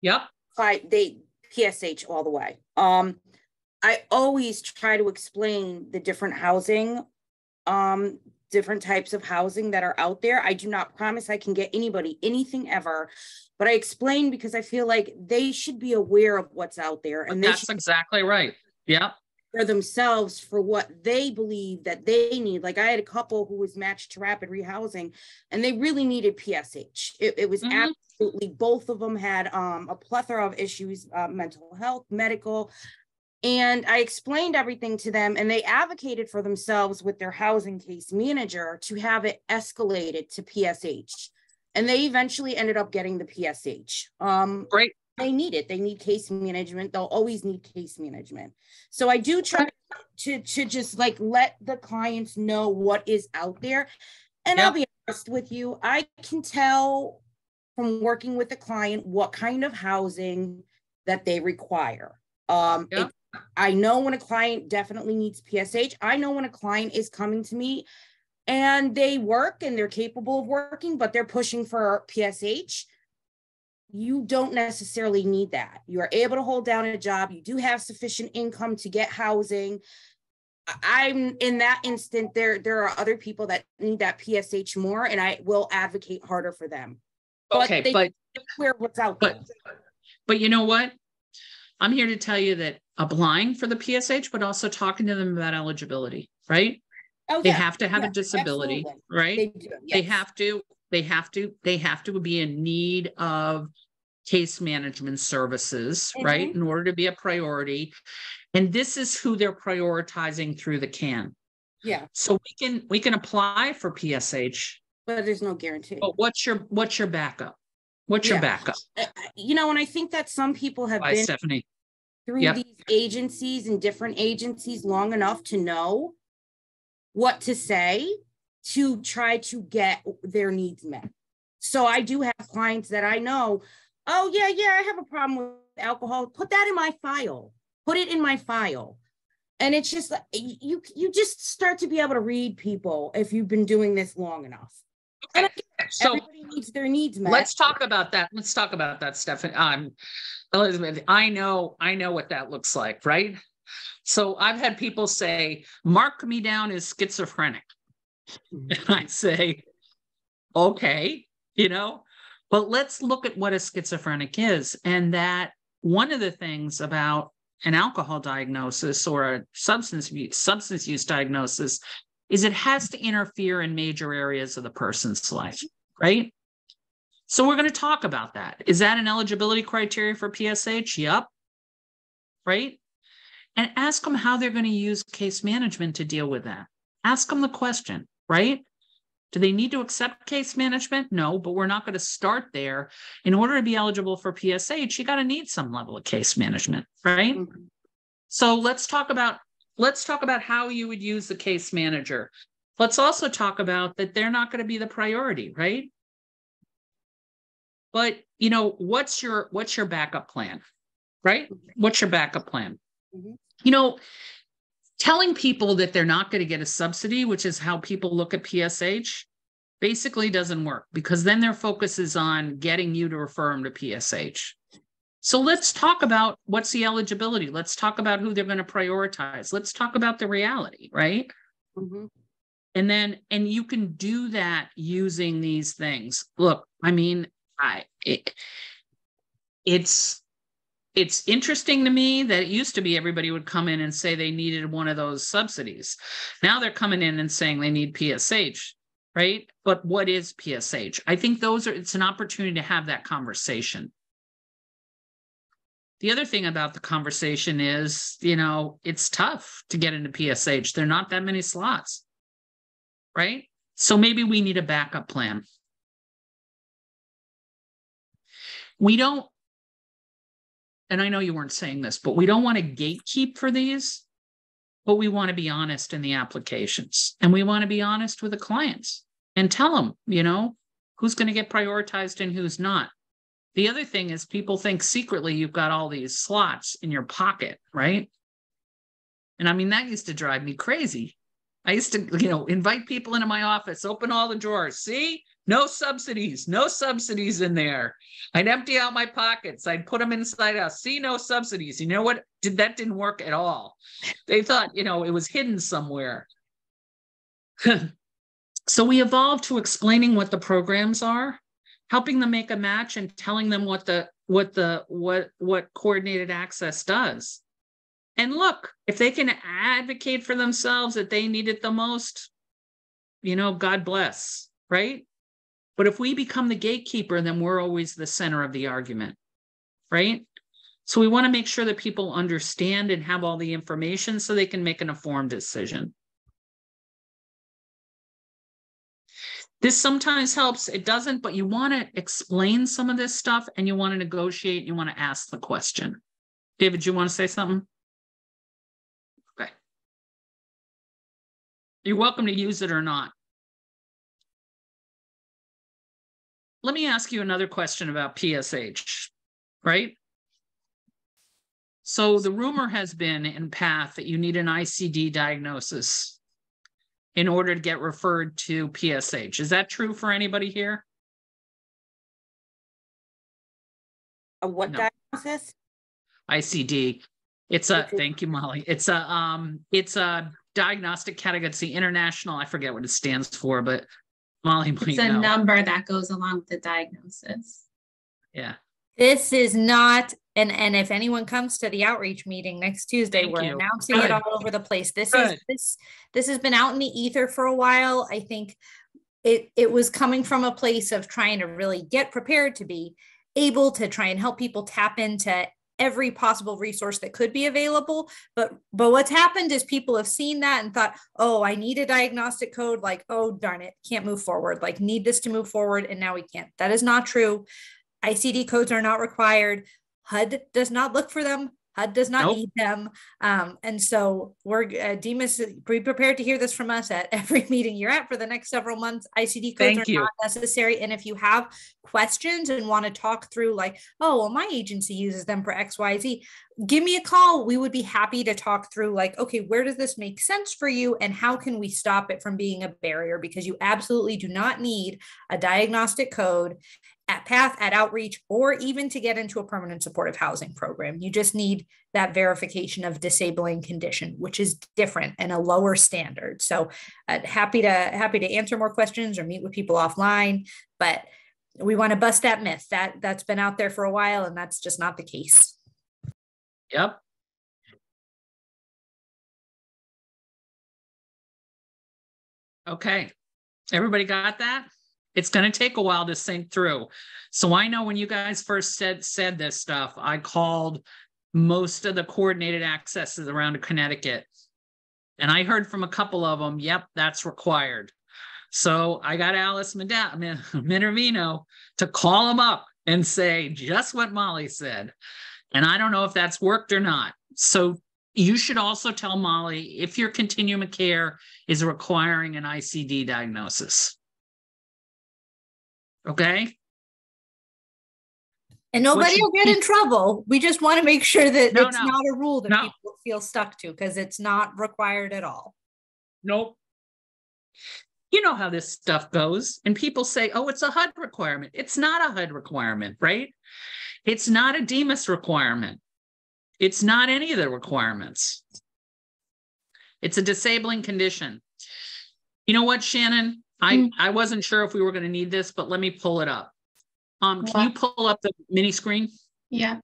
they PSH all the way. I always try to explain the different housing different types of housing that are out there. I do not promise I can get anybody anything ever, but I explain because I feel like they should be aware of what's out there, and that's exactly right. Yeah. For themselves for what they believe that they need. Like I had a couple who was matched to rapid rehousing and they really needed PSH. It was absolutely, both of them had a plethora of issues, mental health, medical. And I explained everything to them, and they advocated for themselves with their housing case manager to have it escalated to PSH. And they eventually ended up getting the PSH. Great. They need it. They need case management. They'll always need case management. So I do try to just like let the clients know what is out there. And I'll be honest with you, I can tell from working with the client what kind of housing that they require. I know when a client definitely needs PSH. I know when a client is coming to me and they work and they're capable of working, but they're pushing for PSH. You don't necessarily need that. You are able to hold down a job. You do have sufficient income to get housing. I'm in that instant, there are other people that need that PSH more, and I will advocate harder for them. Okay, but what's out there. But you know what? I'm here to tell you that applying for the PSH, but also talking to them about eligibility, right? Oh, they have to have a disability, absolutely. right? They do, yes. They have to be in need of case management services, right? In order to be a priority. And this is who they're prioritizing through the CAN. Yeah. So we can apply for PSH. But there's no guarantee. But what's your backup? What's your backup? You know, and I think that some people have been Stephanie. through these agencies and different agencies long enough to know what to say to try to get their needs met. So I do have clients that I know, oh yeah, I have a problem with alcohol. Put that in my file. Put it in my file. And it's just, you just start to be able to read people if you've been doing this long enough. Okay. So everybody needs their needs met. Let's talk about that. Let's talk about that, Stephanie. Elizabeth, I know what that looks like, right? So I've had people say, mark me down as schizophrenic. And I say, okay, but let's look at what a schizophrenic is. And that one of the things about an alcohol diagnosis or a substance use diagnosis is it has to interfere in major areas of the person's life, right? So we're going to talk about that. Is that an eligibility criteria for PSH? Yep. Right? And ask them how they're going to use case management to deal with that. Ask them the question, right? Do they need to accept case management? No, but we're not going to start there. In order to be eligible for PSH, you got to need some level of case management, right? Mm-hmm. So let's talk about how you would use the case manager. Let's also talk about that they're not going to be the priority, right? But what's your backup plan, right? What's your backup plan? Mm-hmm. Telling people that they're not going to get a subsidy, which is how people look at PSH, basically doesn't work because then their focus is on getting you to refer them to PSH. So let's talk about what's the eligibility. Let's talk about who they're going to prioritize. Let's talk about the reality, right? Mm-hmm. And you can do that using these things. Look, I mean, it's interesting to me that it used to be everybody would come in and say they needed one of those subsidies. Now they're coming in and saying they need PSH, right? But what is PSH? I think it's an opportunity to have that conversation. The other thing about the conversation is, it's tough to get into PSH. There are not that many slots, right? So maybe we need a backup plan. We don't, and I know you weren't saying this, but we don't want to gatekeep for these, but we want to be honest in the applications. And we want to be honest with the clients and tell them, who's going to get prioritized and who's not. The other thing is people think secretly you've got all these slots in your pocket, right? And I mean, that used to drive me crazy. I used to, invite people into my office, open all the drawers. See, no subsidies in there. I'd empty out my pockets. I'd put them inside out. See, no subsidies. You know what? That didn't work at all. They thought, it was hidden somewhere. So we evolved to explaining what the programs are, helping them make a match, and telling them what coordinated access does. And look, if they can advocate for themselves that they need it the most, God bless, right? But if we become the gatekeeper, then we're always the center of the argument, right? So we want to make sure that people understand and have all the information so they can make an informed decision. This sometimes helps, it doesn't, but you want to explain some of this stuff and you want to negotiate, you want to ask the question. David, you want to say something? Okay. You're welcome to use it or not. Let me ask you another question about PSH, right? So the rumor has been in PATH that you need an ICD diagnosis in order to get referred to PSH. Is that true for anybody here? A what diagnosis? ICD. It's a, thank you, Molly. It's a diagnostic category. It's the international, I forget what it stands for, but Molly might know. It's a number that goes along with the diagnosis. Yeah. This is not, and if anyone comes to the outreach meeting next Tuesday, we're announcing it all over the place. This has been out in the ether for a while. I think it was coming from a place of trying to really get prepared to be able to try and help people tap into every possible resource that could be available. But what's happened is people have seen that and thought, oh, I need a diagnostic code. Like, oh, darn it, can't move forward. Like, need this to move forward. And now we can't. That is not true. ICD codes are not required. HUD does not look for them. HUD does not need them. And so we're, Demas, be prepared to hear this from us at every meeting you're at for the next several months. ICD codes are not necessary. And if you have questions and want to talk through like, oh, well, my agency uses them for XYZ, give me a call. We would be happy to talk through like, okay, where does this make sense for you? And how can we stop it from being a barrier? Because you absolutely do not need a diagnostic code at PATH, at outreach, or even to get into a permanent supportive housing program. You just need that verification of disabling condition, which is different and a lower standard. So happy to answer more questions or meet with people offline, but we want to bust that myth that's been out there for a while, and that's just not the case. Yep. Okay. Everybody got that? It's going to take a while to sink through. So I know when you guys first said this stuff, I called most of the coordinated accesses around Connecticut. And I heard from a couple of them, yep, that's required. So I got Alice Minervino to call them up and say just what Molly said. And I don't know if that's worked or not. So you should also tell Molly if your continuum of care is requiring an ICD diagnosis. Okay. And nobody will get in trouble. We just want to make sure that it's not a rule that people feel stuck to, because it's not required at all. Nope. You know how this stuff goes. And people say, oh, it's a HUD requirement. It's not a HUD requirement, right? It's not a DEMAS requirement. It's not any of the requirements. It's a disabling condition. You know what, Shannon? I wasn't sure if we were going to need this, but let me pull it up. Can you pull up the mini screen? Yeah.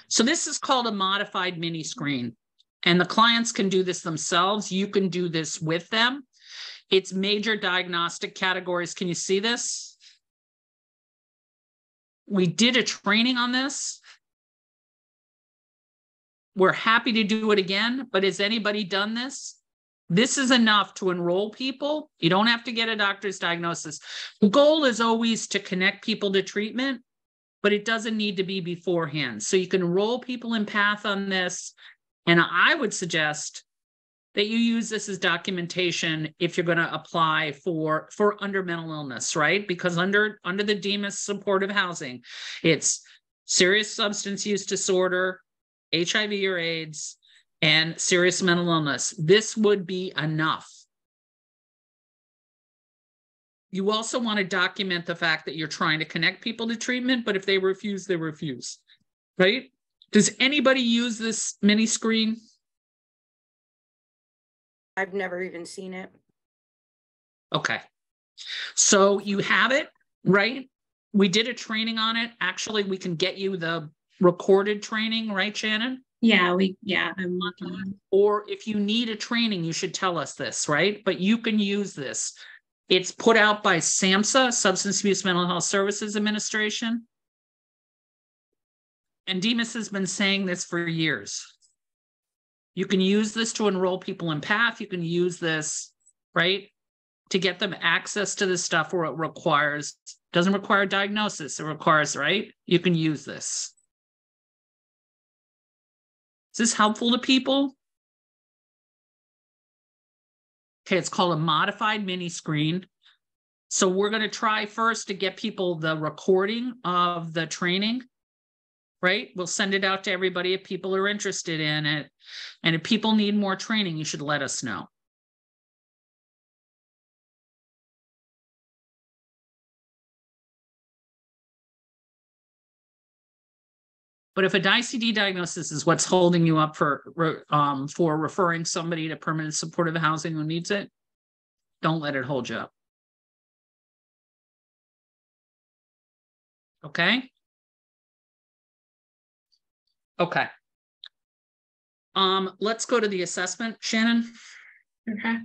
So this is called a modified mini screen, and the clients can do this themselves. You can do this with them. It's major diagnostic categories. Can you see this? We did a training on this. We're happy to do it again, but has anybody done this? This is enough to enroll people. You don't have to get a doctor's diagnosis. The goal is always to connect people to treatment, but it doesn't need to be beforehand. So you can enroll people in PATH on this. And I would suggest that you use this as documentation if you're going to apply for under mental illness, right? Because under the DEMAS supportive housing, it's serious substance use disorder, HIV or AIDS, and serious mental illness. This would be enough. You also want to document the fact that you're trying to connect people to treatment, but if they refuse, they refuse, right? Does anybody use this mini screen? I've never even seen it. Okay. So you have it, right? We did a training on it. Actually, we can get you the recorded training, right, Shannon? Yeah, I'm working on it. Or if you need a training, you should tell us this, right? But you can use this. It's put out by SAMHSA, Substance Abuse Mental Health Services Administration. And Demas has been saying this for years. You can use this to enroll people in PATH. You can use this, right, to get them access to this stuff where it doesn't require diagnosis. It requires, right? You can use this. Is this helpful to people? Okay, it's called a modified mini screen. So we're going to try first to get people the recording of the training, right? We'll send it out to everybody if people are interested in it. And if people need more training, you should let us know. But if a ICD diagnosis is what's holding you up for referring somebody to permanent supportive housing who needs it, don't let it hold you up. Okay? Okay. Let's go to the assessment, Shannon. Okay.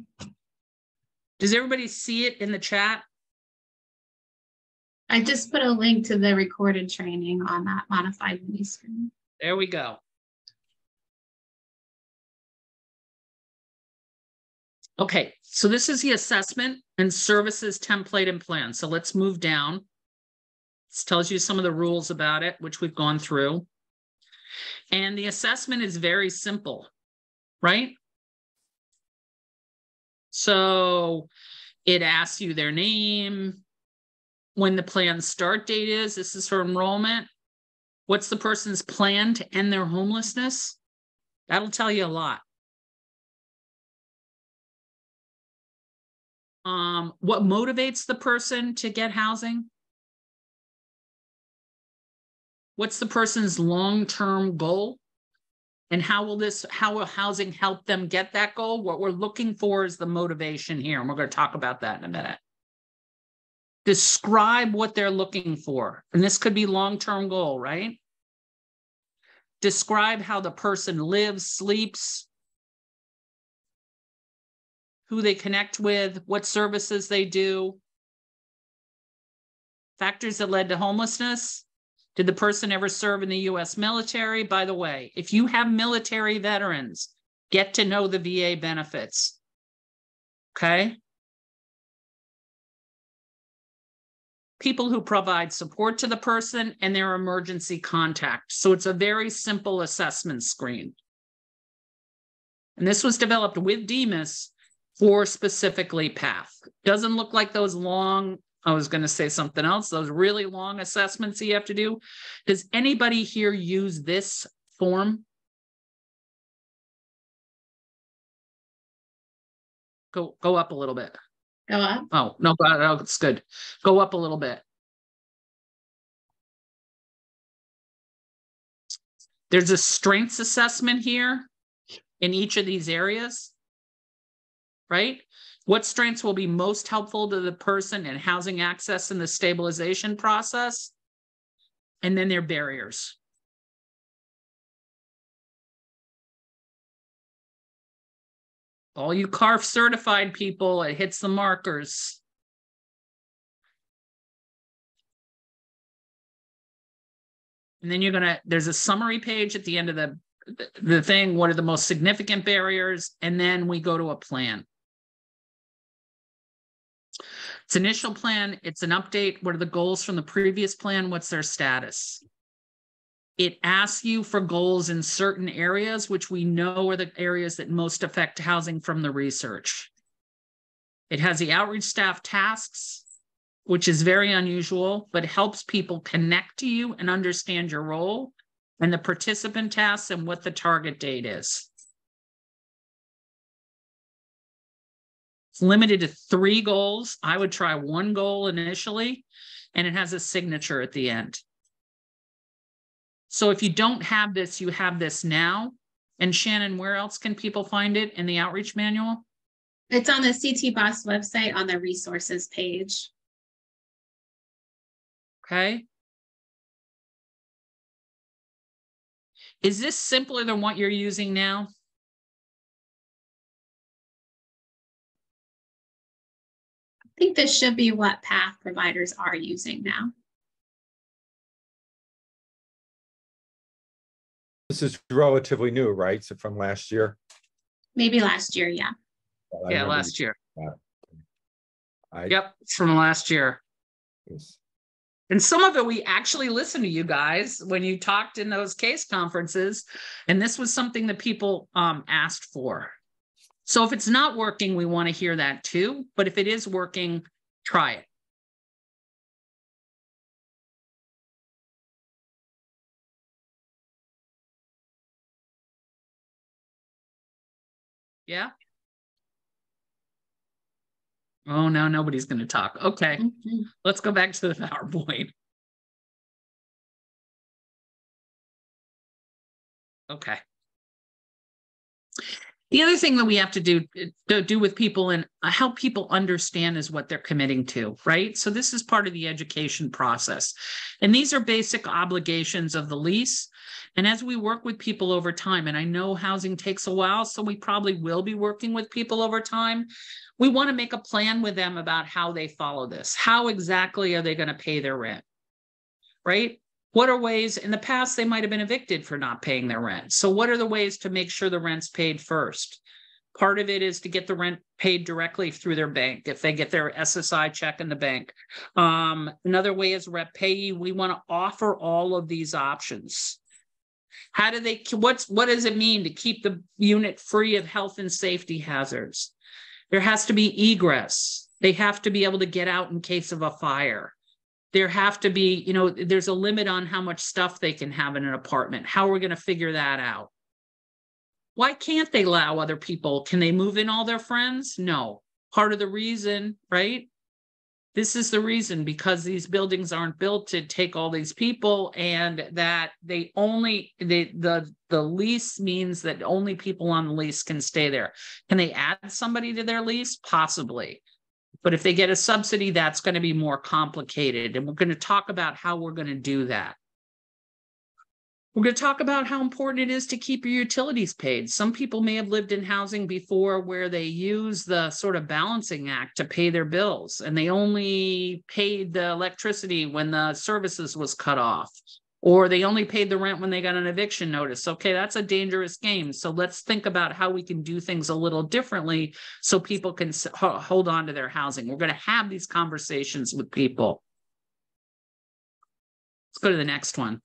Does everybody see it in the chat? I just put a link to the recorded training on that modified mini screen. There we go. Okay, so this is the assessment and services template and plan. So let's move down. This tells you some of the rules about it, which we've gone through. And the assessment is very simple, right? So it asks you their name, when the plan start date is. This is for enrollment. What's the person's plan to end their homelessness? That'll tell you a lot. What motivates the person to get housing? What's the person's long-term goal? And how will housing help them get that goal? What we're looking for is the motivation here, and we're going to talk about that in a minute. Describe what they're looking for. And this could be long-term goal, right? Describe how the person lives, sleeps, who they connect with, what services they do. Factors that led to homelessness. Did the person ever serve in the U.S. military? By the way, if you have military veterans, get to know the VA benefits. Okay? People who provide support to the person and their emergency contact. So it's a very simple assessment screen. And this was developed with Demas for specifically PATH. Doesn't look like those long, I was going to say something else, those really long assessments you have to do. Does anybody here use this form? Go up a little bit. Go up? Oh, no, it's good. Go up a little bit. There's a strengths assessment here in each of these areas, right? What strengths will be most helpful to the person in housing access in the stabilization process? And then their barriers. All you CARF certified people, it hits the markers. And then there's a summary page at the end of the thing. What are the most significant barriers? And then we go to a plan. It's initial plan. It's an update. What are the goals from the previous plan? What's their status? It asks you for goals in certain areas, which we know are the areas that most affect housing from the research. It has the outreach staff tasks, which is very unusual, but helps people connect to you and understand your role, and the participant tasks and what the target date is. It's limited to 3 goals. I would try 1 goal initially, and it has a signature at the end. So if you don't have this, you have this now. And Shannon, where else can people find it in the outreach manual? It's on the CT Boss website on the resources page. Okay. Is this simpler than what you're using now? I think this should be what path providers are using now. This is relatively new, right? So from last year? Maybe last year, yeah. Well, Yeah, last year. I, Yep, it's from last year. yes. And some of it, we actually listened to you guys when you talked in those case conferences. And this was something that people asked for. So if it's not working, we want to hear that too. But if it is working, try it. Yeah. Oh, no, nobody's going to talk. Okay. Let's go back to the PowerPoint. Okay. The other thing that we have to do with people and help people understand is what they're committing to, right? So this is part of the education process. And these are basic obligations of the lease. And as we work with people over time, and I know housing takes a while, so we probably will be working with people over time, we want to make a plan with them about how they follow this. How exactly are they going to pay their rent, right? What are ways, in the past, they might have been evicted for not paying their rent. So what are the ways to make sure the rent's paid first? Part of it is to get the rent paid directly through their bank if they get their SSI check in the bank. Another way is rep payee. We want to offer all of these options. How do they, what does it mean to keep the unit free of health and safety hazards? There has to be egress. They have to be able to get out in case of a fire. There have to be, there's a limit on how much stuff they can have in an apartment. How are we going to figure that out? Why can't they allow other people? Can they move in all their friends? No. Part of the reason, right? This is the reason, because these buildings aren't built to take all these people, and that the lease means that only people on the lease can stay there. Can they add somebody to their lease? Possibly. But if they get a subsidy, that's going to be more complicated. And we're going to talk about how we're going to do that. We're going to talk about how important it is to keep your utilities paid. Some people may have lived in housing before where they use the sort of balancing act to pay their bills, and they only paid the electricity when the services was cut off, or they only paid the rent when they got an eviction notice. Okay, that's a dangerous game. So let's think about how we can do things a little differently so people can hold on to their housing. We're going to have these conversations with people. Let's go to the next one.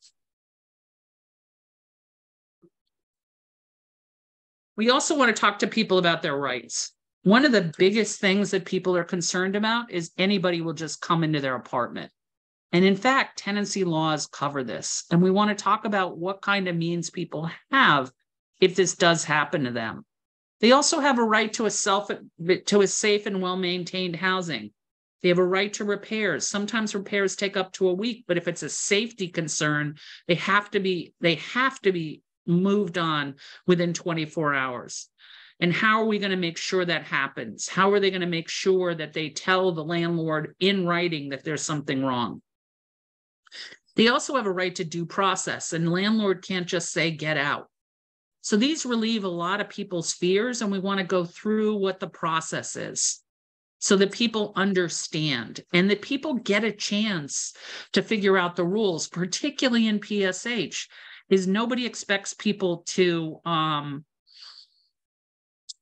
We also want to talk to people about their rights. One of the biggest things that people are concerned about is anybody will just come into their apartment. And in fact, tenancy laws cover this. And we want to talk about what kind of means people have if this does happen to them. They also have a right to a safe and well-maintained housing. They have a right to repairs. Sometimes repairs take up to a week, but if it's a safety concern, they have to be moved on within 24 hours. And how are we going to make sure that happens? How are they going to make sure that they tell the landlord in writing that there's something wrong? They also have a right to due process, and landlord can't just say, get out. So these relieve a lot of people's fears, and we want to go through what the process is so that people understand and that people get a chance to figure out the rules, particularly in PSH. Is nobody expects people to know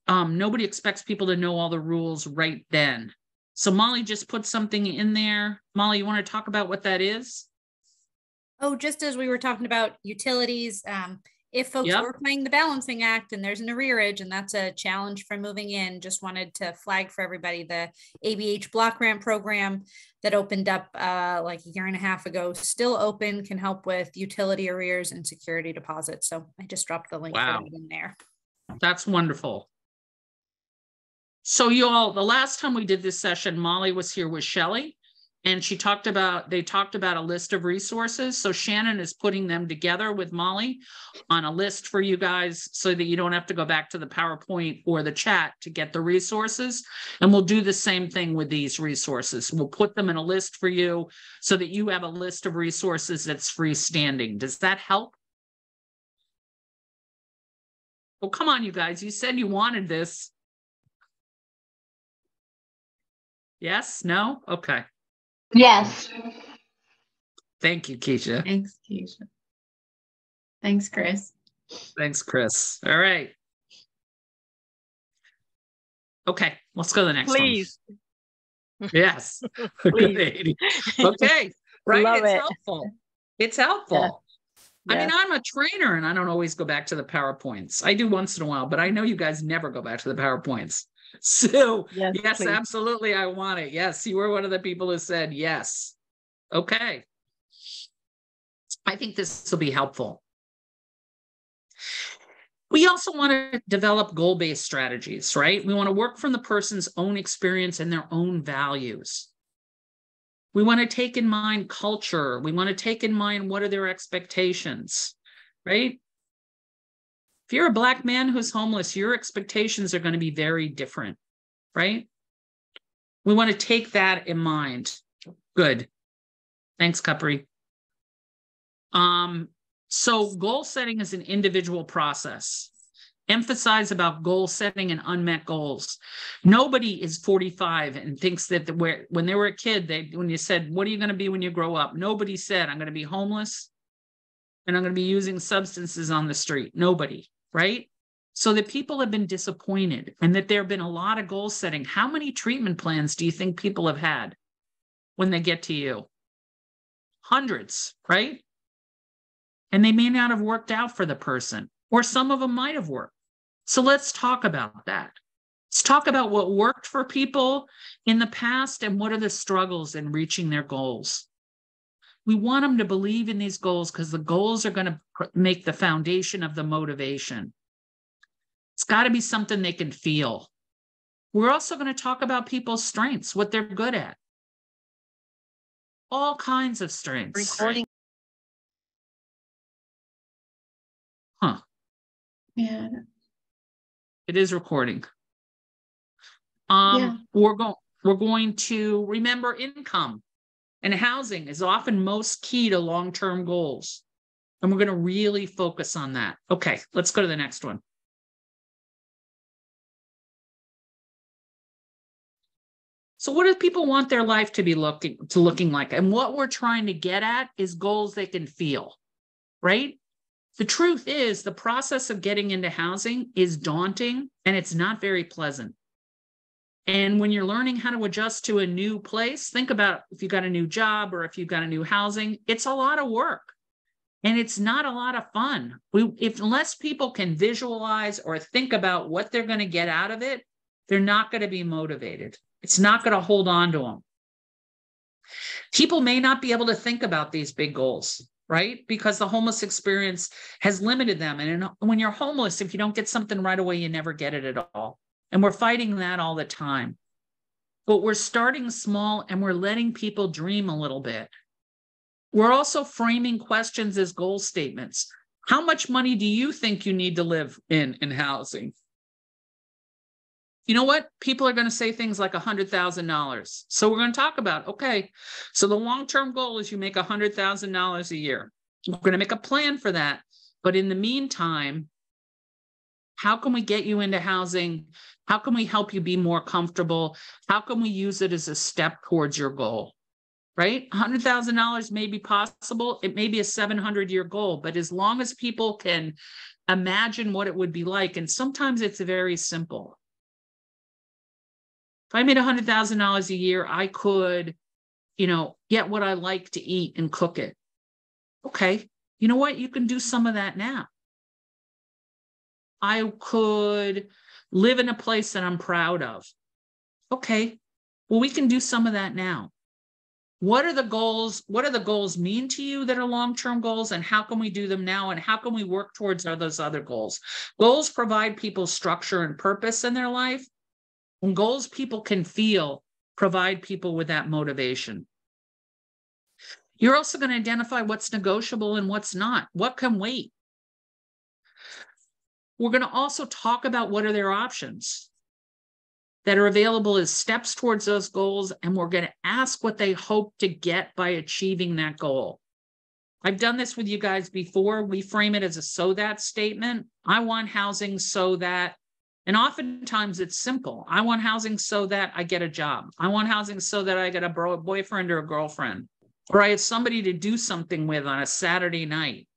all the rules right then. So Molly just put something in there. Molly, you want to talk about what that is? Oh, just as we were talking about utilities, if folks were playing the balancing act and there's an arrearage and that's a challenge for moving in, just wanted to flag for everybody the ABH block grant program that opened up like a year and a half ago, still open, can help with utility arrears and security deposits. So I just dropped the link for that in there. That's wonderful. So you all, the last time we did this session, Molly was here with Shelley, And they talked about a list of resources. So Shannon is putting them together with Molly on a list for you guys so that you don't have to go back to the PowerPoint or the chat to get the resources. And we'll do the same thing with these resources. We'll put them in a list for you so that you have a list of resources that's freestanding. Does that help? Well, come on, you guys. You said you wanted this. Yes? No? Okay. Yes. Thank you, Keisha. Thanks, Keisha. Thanks, Chris. Thanks, Chris. All right. Okay, let's go to the next Please. one. Yes. Please. Okay. Right. Love It's it. helpful. It's helpful. Yeah. I mean, I'm a trainer and I don't always go back to the PowerPoints. I do once in a while, but I know you guys never go back to the PowerPoints. So yes, absolutely. I want it. Yes. You were one of the people who said yes. Okay. I think this will be helpful. We also want to develop goal-based strategies, right? We want to work from the person's own experience and their own values. We want to take in mind culture. We want to take in mind what are their expectations, right? If you're a Black man who's homeless, your expectations are going to be very different, right? We want to take that in mind. Good. Thanks, Capri. So goal setting is an individual process. Emphasize about goal setting and unmet goals. Nobody is 45 and thinks that when they were a kid, when you said, what are you going to be when you grow up? Nobody said, I'm going to be homeless and I'm going to be using substances on the street. Nobody, right? So that people have been disappointed and that there have been a lot of goal setting. How many treatment plans do you think people have had when they get to you? Hundreds, right? And they may not have worked out for the person, or some of them might have worked. So let's talk about that. Let's talk about what worked for people in the past and what are the struggles in reaching their goals. We want them to believe in these goals because the goals are going to make the foundation of the motivation. It's got to be something they can feel. We're also going to talk about people's strengths, what they're good at. All kinds of strengths. Recording. Huh. Yeah. It is recording. Yeah. We're going to remember income and housing is often most key to long-term goals. And we're going to really focus on that. Okay, let's go to the next one. So what do people want their life to be looking like? And what we're trying to get at is goals they can feel, right? The truth is the process of getting into housing is daunting and it's not very pleasant. And when you're learning how to adjust to a new place, think about if you got a new job or if you've got a new housing, it's a lot of work and it's not a lot of fun. Unless people can visualize or think about what they're going to get out of it, they're not going to be motivated. It's not going to hold on to them. People may not be able to think about these big goals, right? Because the homeless experience has limited them. And when you're homeless, if you don't get something right away, you never get it at all. And we're fighting that all the time. But we're starting small and we're letting people dream a little bit. We're also framing questions as goal statements. How much money do you think you need to live in housing? You know what? People are going to say things like $100,000. So we're going to talk about, okay, so the long-term goal is you make $100,000 a year. We're going to make a plan for that. But in the meantime, how can we get you into housing? How can we help you be more comfortable? How can we use it as a step towards your goal? Right? $100,000 may be possible. It may be a 700-year goal, but as long as people can imagine what it would be like, and sometimes it's very simple. If I made $100,000 a year, I could, get what I like to eat and cook it. Okay. You know what? You can do some of that now. I could live in a place that I'm proud of. Okay. Well, we can do some of that now. What are the goals? What do the goals mean to you that are long-term goals? And how can we do them now? And how can we work towards those other goals? Goals provide people structure and purpose in their life. And goals people can feel provide people with that motivation. You're also going to identify what's negotiable and what's not. What can wait? We're going to also talk about what are their options that are available as steps towards those goals, and we're going to ask what they hope to get by achieving that goal. I've done this with you guys before. We frame it as a so that statement. I want housing so that, and oftentimes it's simple. I want housing so that I get a job. I want housing so that I get a boyfriend or a girlfriend, or I have somebody to do something with on a Saturday night,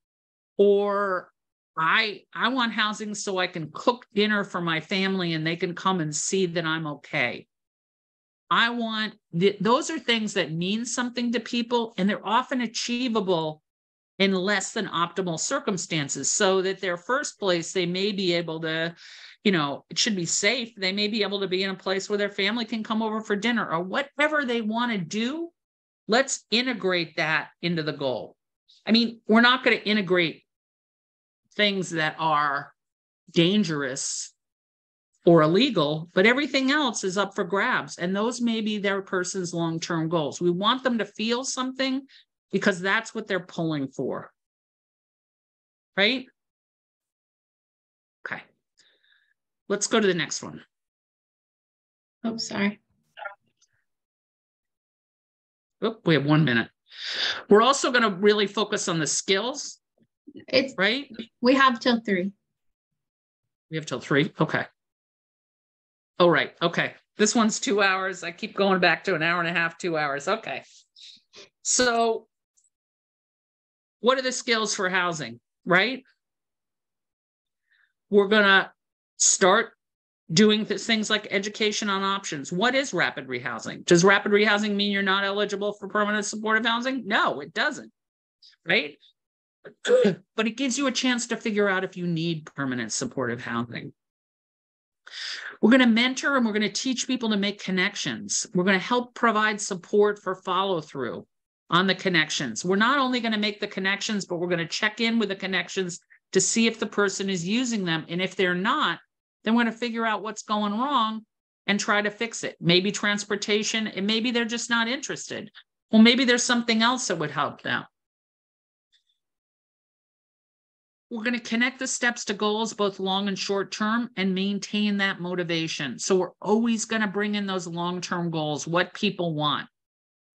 or I want housing so I can cook dinner for my family and they can come and see that I'm okay. I want, those are things that mean something to people, and they're often achievable in less than optimal circumstances, so that their first place, they may be able to, it should be safe. They may be able to be in a place where their family can come over for dinner, or whatever they want to do. Let's integrate that into the goal. I mean, we're not going to integrate things that are dangerous or illegal, but everything else is up for grabs. And those may be their person's long-term goals. We want them to feel something because that's what they're pulling for. Right? Okay. Let's go to the next one. Oh, sorry. Oh, we have 1 minute. We're also going to really focus on the skills. It's right. We have till 3. We have till 3. Okay. Oh, right. Okay. This one's 2 hours. I keep going back to an hour and a half, 2 hours. Okay. So what are the skills for housing, right? We're going to start doing things like education on options. What is rapid rehousing? Does rapid rehousing mean you're not eligible for permanent supportive housing? No, it doesn't, right? But it gives you a chance to figure out if you need permanent supportive housing. We're going to mentor and we're going to teach people to make connections. We're going to help provide support for follow-through on the connections. We're not only going to make the connections, but we're going to check in with the connections to see if the person is using them. And if they're not, then we're going to figure out what's going wrong and try to fix it. Maybe transportation, and maybe they're just not interested. Well, maybe there's something else that would help them. We're going to connect the steps to goals, both long and short term, and maintain that motivation. So we're always going to bring in those long-term goals, what people want.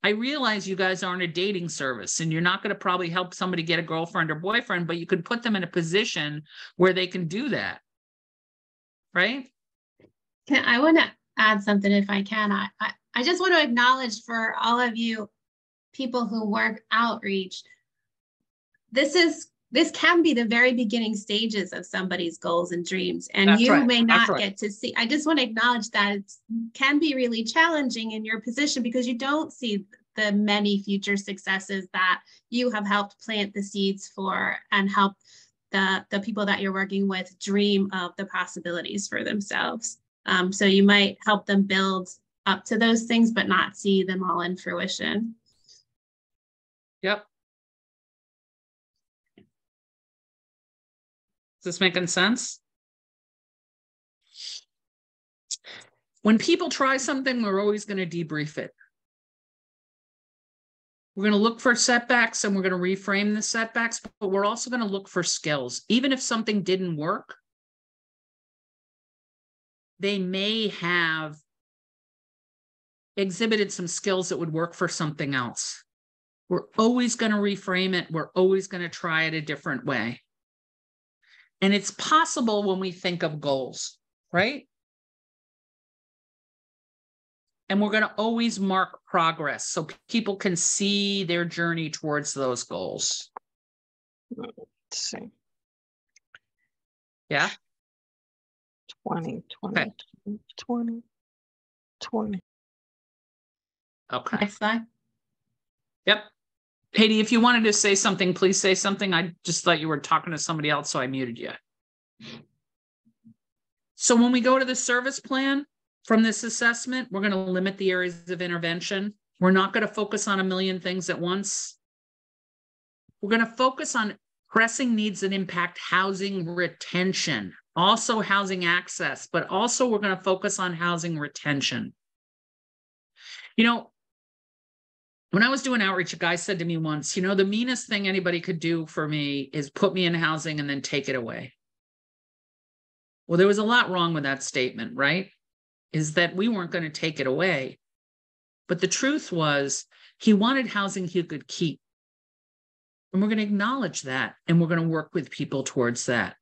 I realize you guys aren't a dating service and you're not going to probably help somebody get a girlfriend or boyfriend, but you could put them in a position where they can do that. Right? I want to add something if I can. I just want to acknowledge for all of you people who work outreach, this can be the very beginning stages of somebody's goals and dreams, and That's you right. may That's not right. get to see. I just want to acknowledge that it can be really challenging in your position because you don't see the many future successes that you have helped plant the seeds for and help the people that you're working with dream of the possibilities for themselves. So you might help them build up to those things, but not see them all in fruition. Yep. Is this making sense? When people try something, we're always going to debrief it. We're going to look for setbacks and we're going to reframe the setbacks, but we're also going to look for skills. Even if something didn't work, they may have exhibited some skills that would work for something else. We're always going to reframe it. We're always going to try it a different way. And it's possible when we think of goals, right? And we're going to always mark progress so people can see their journey towards those goals. Let's see. Yeah. 20, 20, Okay. 20, 20. Okay. Next slide. Yep. Katie, if you wanted to say something, please say something. I just thought you were talking to somebody else, so I muted you. So when we go to the service plan from this assessment, we're going to limit the areas of intervention. We're not going to focus on a million things at once. We're going to focus on pressing needs that impact housing retention, also housing access, but also we're going to focus on housing retention. You know, When I was doing outreach, a guy said to me once, you know, the meanest thing anybody could do for me is put me in housing and then take it away. Well, there was a lot wrong with that statement, right? Is that we weren't going to take it away. But the truth was he wanted housing he could keep. And we're going to acknowledge that. And we're going to work with people towards that.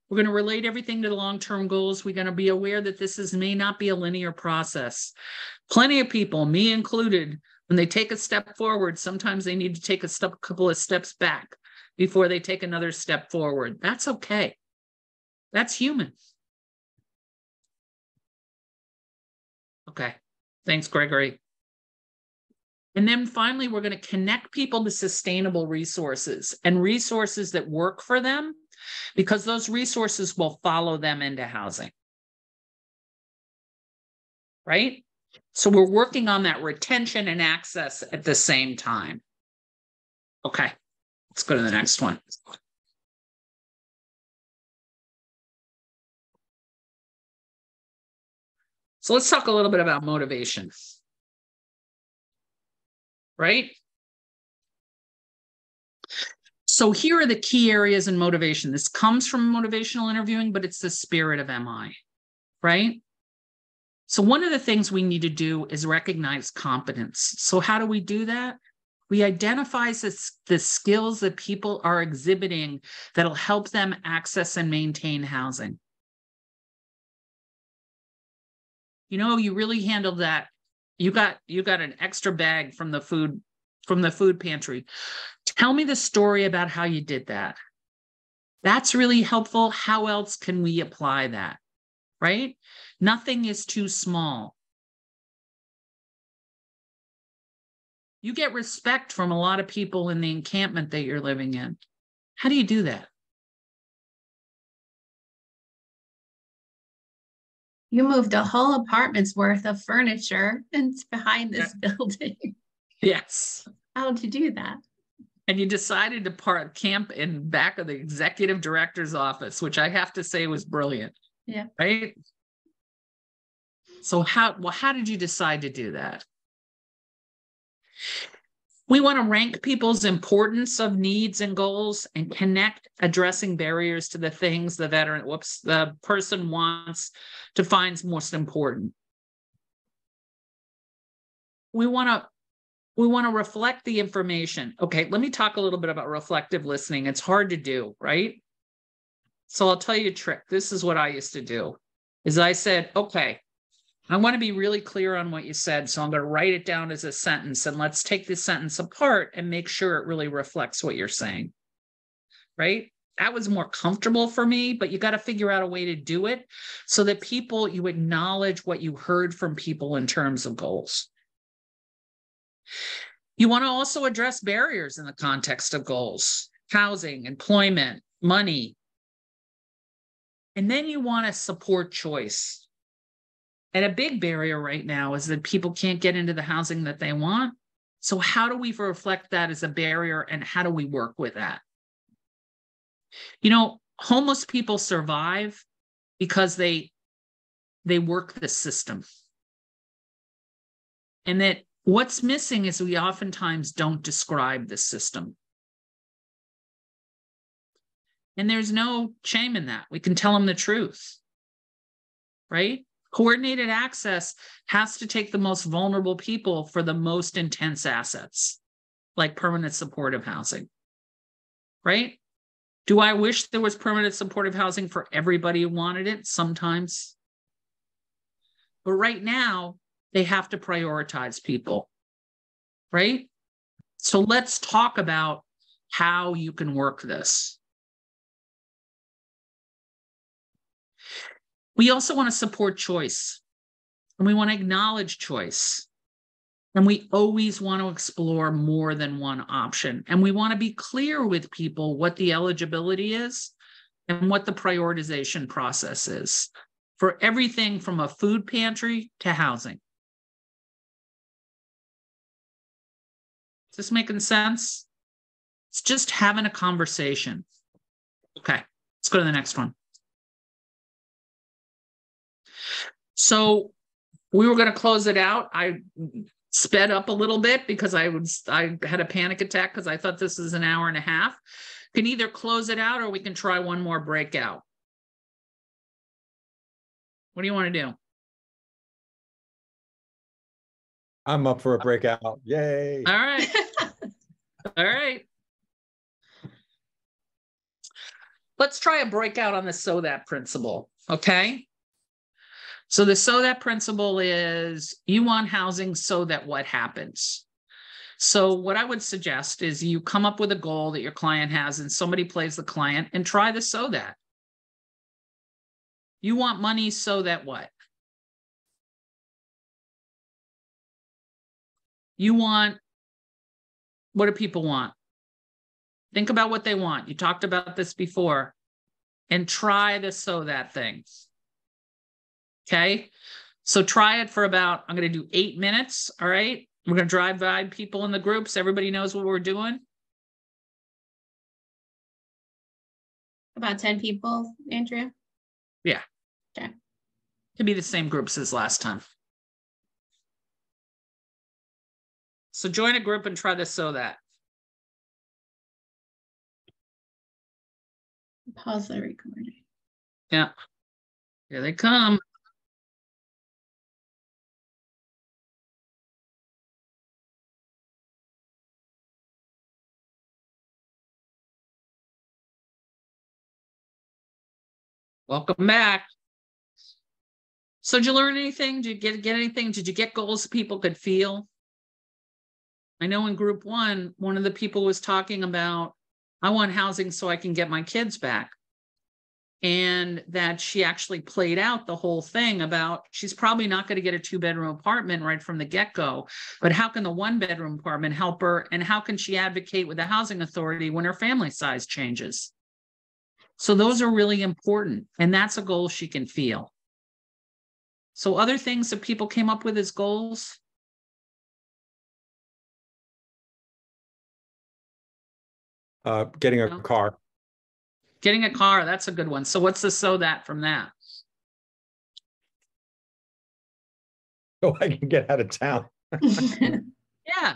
We're going to relate everything to the long-term goals. We're going to be aware that may not be a linear process. Plenty of people, me included, when they take a step forward, sometimes they need to take a couple of steps back before they take another step forward. That's okay. That's human. Okay. Thanks, Gregory. And then finally, we're going to connect people to sustainable resources and resources that work for them, because those resources will follow them into housing. Right? So we're working on that retention and access at the same time. Okay, let's go to the next one. So let's talk a little bit about motivation. Right? So here are the key areas in motivation. This comes from motivational interviewing, but it's the spirit of MI, right? So one of the things we need to do is recognize competence. So how do we do that? We identify the skills that people are exhibiting that'll help them access and maintain housing. You know, you really handled that. You got an extra bag from the food pantry. Tell me the story about how you did that. That's really helpful. How else can we apply that? Right? Nothing is too small. You get respect from a lot of people in the encampment that you're living in. How do you do that? You moved a whole apartment's worth of furniture and it's behind this building. Yes. How'd you do that? And you decided to camp in back of the executive director's office, which I have to say was brilliant. Yeah. Right? So how did you decide to do that? We want to rank people's importance of needs and goals and connect addressing barriers to the things the person wants to find most important. We want to reflect the information. Okay, let me talk a little bit about reflective listening. It's hard to do, right? So I'll tell you a trick. This is what I used to do. Is I said, okay, I want to be really clear on what you said, so I'm going to write it down as a sentence, and let's take this sentence apart and make sure it really reflects what you're saying, right? That was more comfortable for me, but you got to figure out a way to do it so that you acknowledge what you heard from people in terms of goals. You want to also address barriers in the context of goals: housing, employment, money. And then you want to support choice. And a big barrier right now is that people can't get into the housing that they want. So how do we reflect that as a barrier, and how do we work with that? You know, homeless people survive because they work the system. And that what's missing is we oftentimes don't describe the system. And there's no shame in that. We can tell them the truth, right? Coordinated access has to take the most vulnerable people for the most intense assets, like permanent supportive housing, right? Do I wish there was permanent supportive housing for everybody who wanted it? Sometimes. But right now, they have to prioritize people, right? So let's talk about how you can work this. We also want to support choice, and we want to acknowledge choice. And we always want to explore more than one option. And we want to be clear with people what the eligibility is and what the prioritization process is for everything from a food pantry to housing. Is this making sense? It's just having a conversation. Okay, let's go to the next one. So we were going to close it out. sped up a little bit because I had a panic attack because I thought this is an hour and a half. Can either close it out or we can try one more breakout. What do you want to do? I'm up for a breakout. Yay. All right. All right. Let's try a breakout on the so that principle. Okay. So the so that principle is you want housing so that what happens? So what I would suggest is you come up with a goal that your client has and somebody plays the client and try the so that. You want money so that what? You want, what do people want? Think about what they want. You talked about this before and try the so that thing. Okay. So try it for about, I'm going to do 8 minutes. All right. We're going to drive by people in the groups. Everybody knows what we're doing. About 10 people, Andrea? Yeah. Okay. Could be the same groups as last time. So join a group and try to so that. Pause the recording. Yeah. Here they come. Welcome back. So did you learn anything? Did you get anything? Did you get goals people could feel? I know in group one of the people was talking about, I want housing so I can get my kids back. And that she actually played out the whole thing about she's probably not going to get a 2-bedroom apartment right from the get-go, but how can the 1-bedroom apartment help her? And how can she advocate with the housing authority when her family size changes? So those are really important. And that's a goal she can feel. So other things that people came up with as goals. Getting a car. Getting a car, that's a good one. So what's the so that from that? So I can get out of town. Yeah.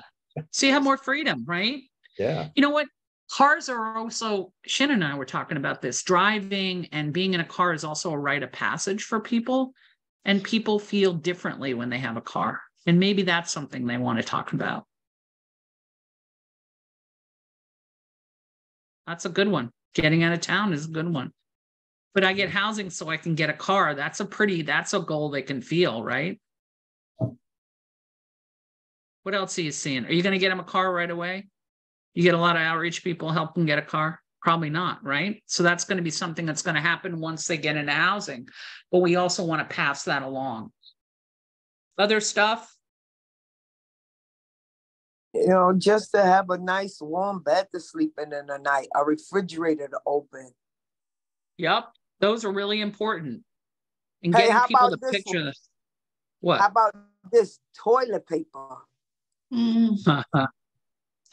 So you have more freedom, right? Yeah. You know what? Cars are also, Shannon and I were talking about this. Driving and being in a car is also a rite of passage for people. And people feel differently when they have a car. And maybe that's something they want to talk about. That's a good one. Getting out of town is a good one. But I get housing so I can get a car. That's a goal they can feel, right? What else are you seeing? Are you going to get them a car right away? You get a lot of outreach people help them get a car? Probably not, right? So that's going to be something that's going to happen once they get into housing. But we also want to pass that along. Other stuff? You know, just to have a nice warm bed to sleep in the night, a refrigerator to open. Yep, those are really important. And Hey, getting people to this picture one? this. What? How about this toilet paper?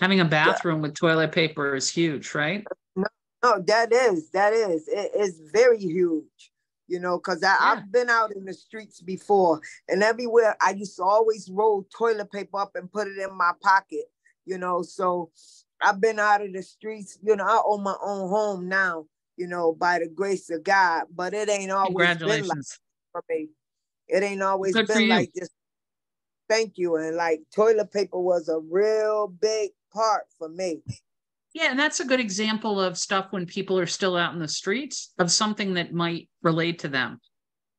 Having a bathroom with toilet paper is huge, right? No, that is. It is very huge, you know, because I've been out in the streets before, and everywhere I used to always roll toilet paper up and put it in my pocket, you know. So I've been out of the streets, you know. I own my own home now, you know, by the grace of God, but it ain't always been like this for me. It ain't always been like this. Thank you. And like toilet paper was a real big part for me. Yeah, and that's a good example of stuff when people are still out in the streets of something that might relate to them.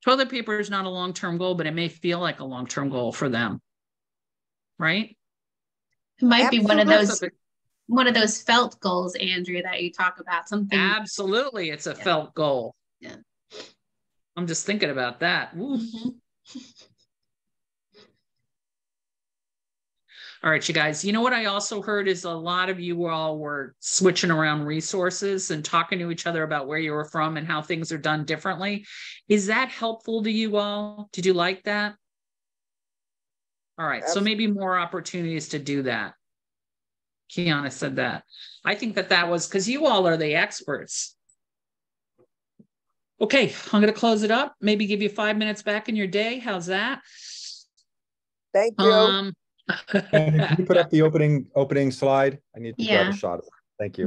Toilet paper is not a long-term goal, but it may feel like a long-term goal for them, right? It might be one of those felt goals, Andrea, that you talk about. Something. Absolutely, it's a felt goal. Yeah, I'm just thinking about that. Mm-hmm. All right, you guys, you know what I also heard is a lot of you all were switching around resources and talking to each other about where you were from and how things are done differently. Is that helpful to you all? Did you like that? All right, so maybe more opportunities to do that. Kiana said that. I think that was because you all are the experts. Okay, I'm going to close it up. Maybe give you 5 minutes back in your day. How's that? Thank you. And can you put up the opening slide? I need to grab a shot of it. Thank you.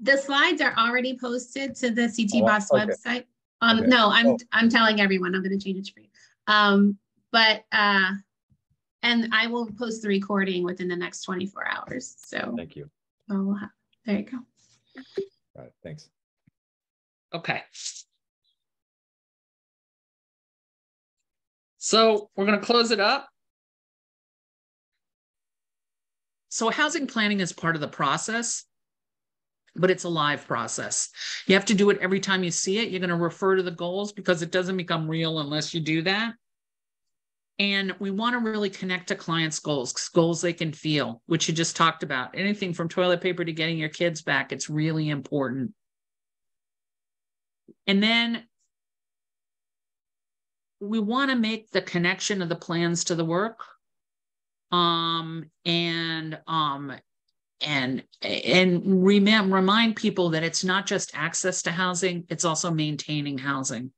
The slides are already posted to the CT Boss okay. website. Okay. No, I'm telling everyone. I'm going to change it for you. And I will post the recording within the next 24 hours. So thank you. There you go. All right, thanks. Okay. So we're going to close it up. So housing planning is part of the process, but it's a live process. You have to do it every time you see it. You're going to refer to the goals because it doesn't become real unless you do that. And we want to really connect to clients' goals they can feel, which you just talked about. Anything from toilet paper to getting your kids back, it's really important. And then we want to make the connection of the plans to the work. And remind people that it's not just access to housing, it's also maintaining housing.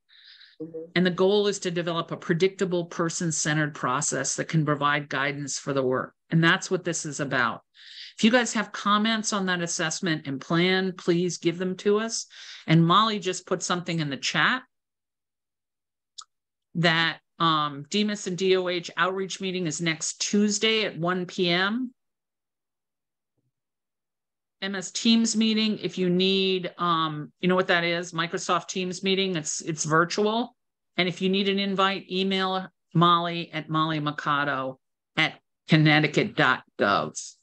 Mm-hmm. And the goal is to develop a predictable, person-centered process that can provide guidance for the work. And that's what this is about. If you guys have comments on that assessment and plan, please give them to us. And Molly just put something in the chat that DEMIS and DOH outreach meeting is next Tuesday at 1 p.m. MS Teams meeting, if you need, you know what that is? Microsoft Teams meeting, it's virtual. And if you need an invite, email Molly at mollymercado@connecticut.gov.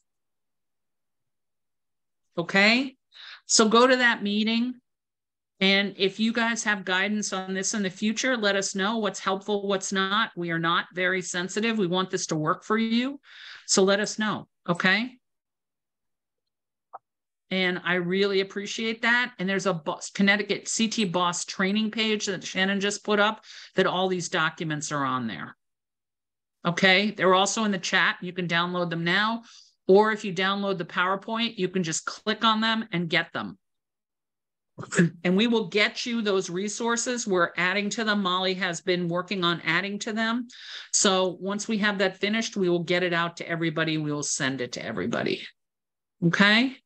Okay, so go to that meeting. And if you guys have guidance on this in the future, let us know what's helpful, what's not. We are not very sensitive. We want this to work for you. So let us know, okay? And I really appreciate that. And there's a Connecticut CT Boss training page that Shannon just put up that all these documents are on there. Okay, they're also in the chat. You can download them now. Or if you download the PowerPoint, you can just click on them and get them. And we will get you those resources. We're adding to them. Molly has been working on adding to them. So once we have that finished, we will get it out to everybody. We will send it to everybody. Okay.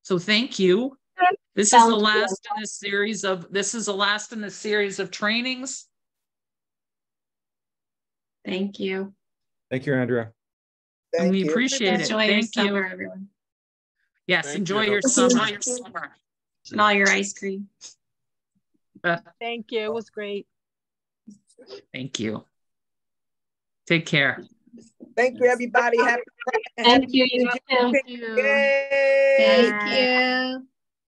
So thank you. This is the last in this series of trainings. Thank you. Thank you, Andrea. And we appreciate it. Enjoy your summer, everyone. Yes, enjoy your summer. And all your ice cream. Thank you. It was great. Thank you. Take care. Thank you, everybody. Happy Thank you. You too. Yay. Thank you.